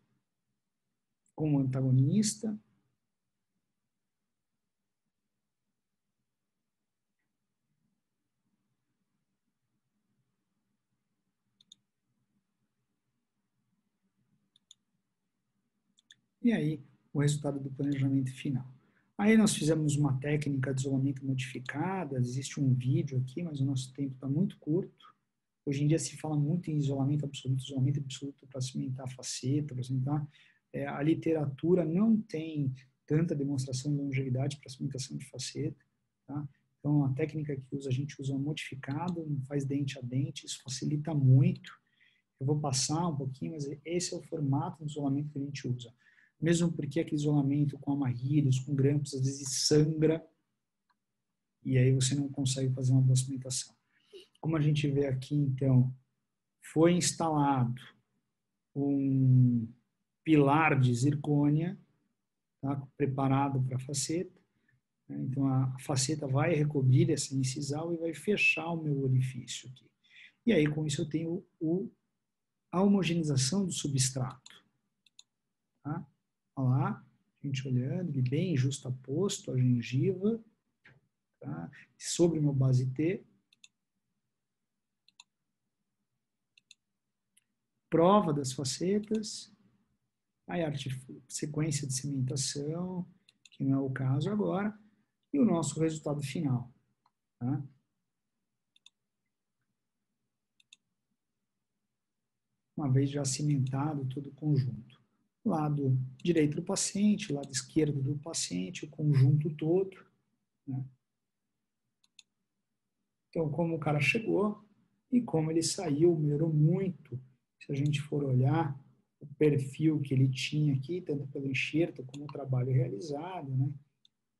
com o antagonista. E aí, o resultado do planejamento final. Aí nós fizemos uma técnica de isolamento modificada, existe um vídeo aqui, mas o nosso tempo está muito curto. Hoje em dia se fala muito em isolamento absoluto para cimentar a faceta, para cimentar. A literatura não tem tanta demonstração de longevidade para cimentação de faceta, tá? Então, a técnica que a gente usa modificado, não faz dente a dente, isso facilita muito. Eu vou passar um pouquinho, mas esse é o formato de isolamento que a gente usa. Mesmo porque aquele isolamento com amarrilhos, com grampos, às vezes sangra, e aí você não consegue fazer uma boa cimentação. Como a gente vê aqui, então, foi instalado um pilar de zircônia, tá, preparado para a faceta. Né? Então, a faceta vai recobrir essa incisal e vai fechar o meu orifício aqui. E aí, com isso, eu tenho a homogeneização do substrato. Tá? Olha lá, a gente olhando, ele bem justaposto, a gengiva, tá? Sobre o meu base T. Prova das facetas, aí a sequência de cimentação, que não é o caso agora, e o nosso resultado final. Tá? Uma vez já cimentado todo o conjunto. Lado direito do paciente, lado esquerdo do paciente, o conjunto todo. Né? Então, como o cara chegou e como ele saiu, melhorou muito. Se a gente for olhar o perfil que ele tinha aqui, tanto pelo enxerto como o trabalho realizado, né?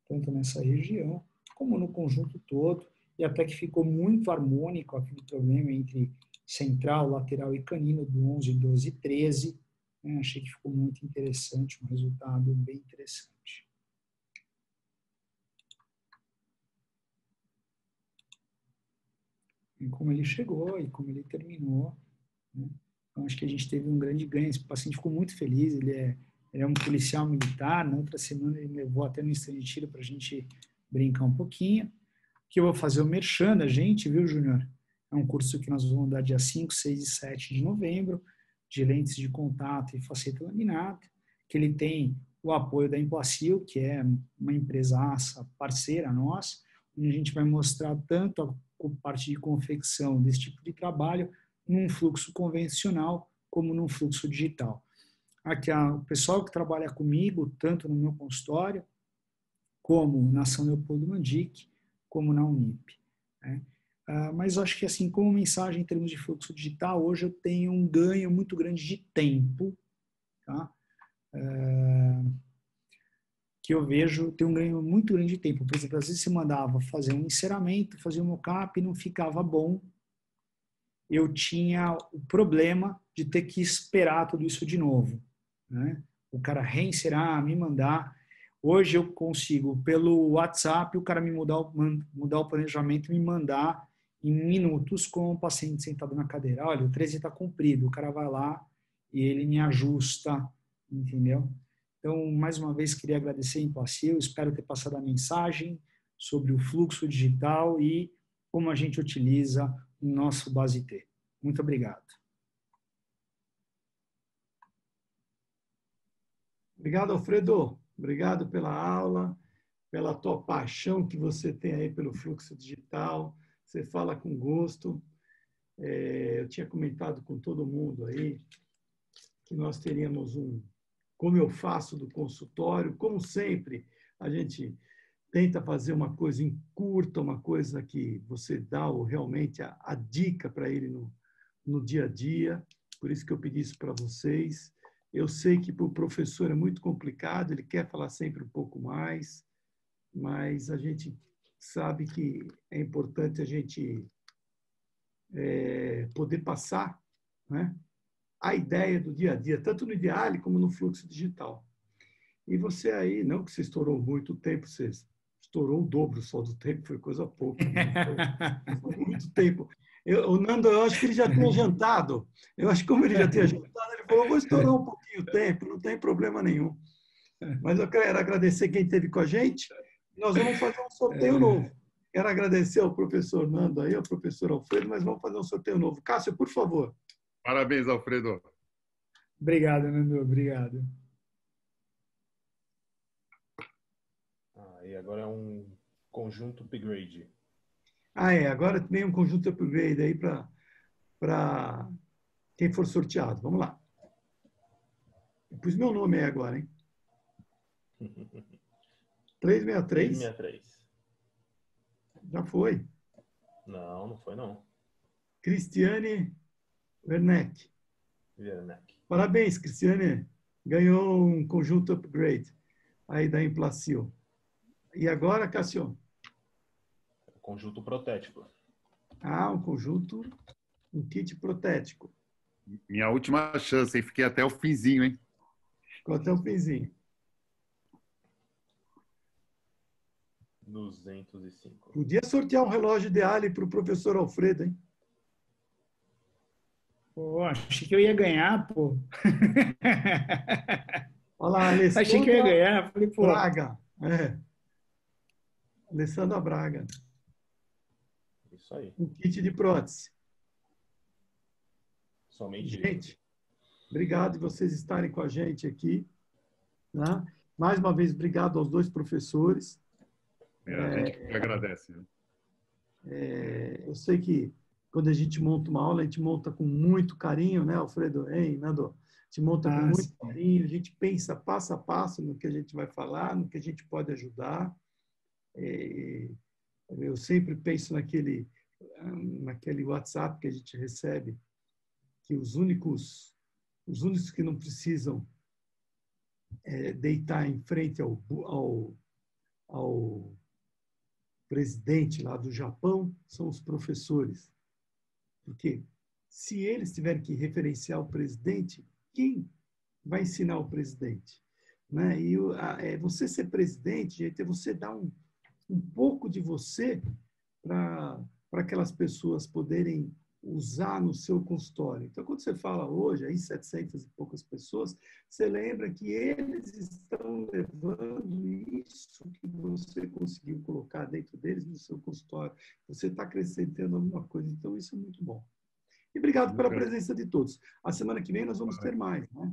Tanto nessa região, como no conjunto todo, e até que ficou muito harmônico aquele problema entre central, lateral e canino do 11, 12 e 13. Né? Achei que ficou muito interessante, um resultado bem interessante. E como ele chegou e como ele terminou, né? Então, acho que a gente teve um grande ganho. Esse paciente ficou muito feliz, ele é um policial militar. Na outra semana ele me levou até no stand de tiro para a gente brincar um pouquinho. Que eu vou fazer o merchan da gente, viu, Júnior? É um curso que nós vamos dar dia 5, 6 e 7 de novembro, de lentes de contato e faceta laminada, que ele tem o apoio da Emplacil, que é uma empresaça parceira nossa, onde a gente vai mostrar tanto a parte de confecção desse tipo de trabalho num fluxo convencional como num fluxo digital. Aqui, o pessoal que trabalha comigo, tanto no meu consultório, como na São Leopoldo Mandic, como na Unip. Né? Mas acho que, assim, como mensagem em termos de fluxo digital, hoje eu tenho um ganho muito grande de tempo, tá? que eu vejo tem um ganho muito grande de tempo. Por exemplo, às vezes você mandava fazer um enceramento, fazia um mockup e não ficava bom. Eu tinha o problema de ter que esperar tudo isso de novo, né? O cara reencerar, me mandar. Hoje eu consigo, pelo WhatsApp, o cara me mudar o planejamento e me mandar em minutos com o paciente sentado na cadeira. Olha, o 13 está comprido. O cara vai lá e ele me ajusta, entendeu? Então, mais uma vez, queria agradecer a Empacil. Espero ter passado a mensagem sobre o fluxo digital e como a gente utiliza o nosso Base T. Muito obrigado. Obrigado, Alfredo. Obrigado pela aula, pela tua paixão que você tem aí pelo fluxo digital. Você fala com gosto. Eu tinha comentado com todo mundo aí que nós teríamos como eu faço do consultório. Como sempre, a gente tenta fazer uma coisa em curta, uma coisa que você dá realmente a dica para ele no dia a dia. Por isso que eu pedi isso para vocês. Eu sei que para o professor é muito complicado, ele quer falar sempre um pouco mais, mas a gente sabe que é importante a gente poder passar, né, a ideia do dia a dia, tanto no Ideale como no fluxo digital. E você aí, não que você estourou muito tempo, você estourou o dobro só do tempo, foi coisa pouca. Foi muito tempo. O Nando, eu acho que ele já tinha jantado. Eu acho que como ele já tinha jantado, ele falou, vou estourar um pouquinho o tempo, não tem problema nenhum. Mas eu quero agradecer quem esteve com a gente. Nós vamos fazer um sorteio novo. Quero agradecer ao professor Nando aí, ao professor Alfredo, mas vamos fazer um sorteio novo. Cássio, por favor. Parabéns, Alfredo. Obrigado, Nando. Obrigado. E agora é um conjunto upgrade. Agora tem um conjunto upgrade aí para quem for sorteado. Vamos lá. Eu pus meu nome aí agora, hein? 363. 363. Já foi. Não, não foi não. Cristiane Werneck. Werneck. Parabéns, Cristiane. Ganhou um conjunto upgrade aí da Emplacil. E agora, Cássio? Conjunto protético. Um conjunto, um kit protético. Minha última chance, hein? Fiquei até o finzinho, hein? Ficou até o finzinho. 205. Podia sortear um relógio Ideale para o professor Alfredo, hein? Pô, achei que eu ia ganhar, pô. Olha lá, Alessandra Achei que eu ia ganhar. Falei, pô. Braga. Alessandra Braga. Isso aí. Um kit de prótese. Somente gente, isso. Obrigado de vocês estarem com a gente aqui. Né? Mais uma vez, obrigado aos dois professores. A gente que agradece. Eu sei que quando a gente monta uma aula, a gente monta com muito carinho, né, Alfredo? Hein, Nando? A gente monta com muito carinho, a gente pensa passo a passo no que a gente vai falar, no que a gente pode ajudar. Eu sempre penso naquele WhatsApp que a gente recebe, que os únicos que não precisam deitar em frente ao presidente lá do Japão são os professores. Porque se eles tiverem que referenciar o presidente, quem vai ensinar o presidente? Né? E você ser presidente, gente, é você dar um pouco de você para aquelas pessoas poderem usar no seu consultório. Então, quando você fala hoje, aí 700 e poucas pessoas, você lembra que eles estão levando isso que você conseguiu colocar dentro deles no seu consultório. Você está acrescentando alguma coisa. Então, isso é muito bom. E obrigado pela presença de todos. A semana que vem nós vamos ter mais, né?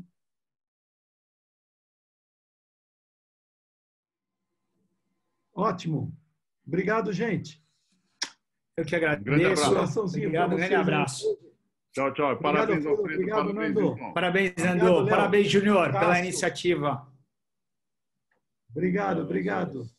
Ótimo. Obrigado, gente. Eu que agradeço. Grande abraço. Obrigado, grande abraço. Tchau, tchau. Parabéns, Alfredo. Obrigado, Parabéns, Nando. Wilson. Parabéns, Nando. Parabéns, Júnior, pela Cássio. iniciativa. Obrigado.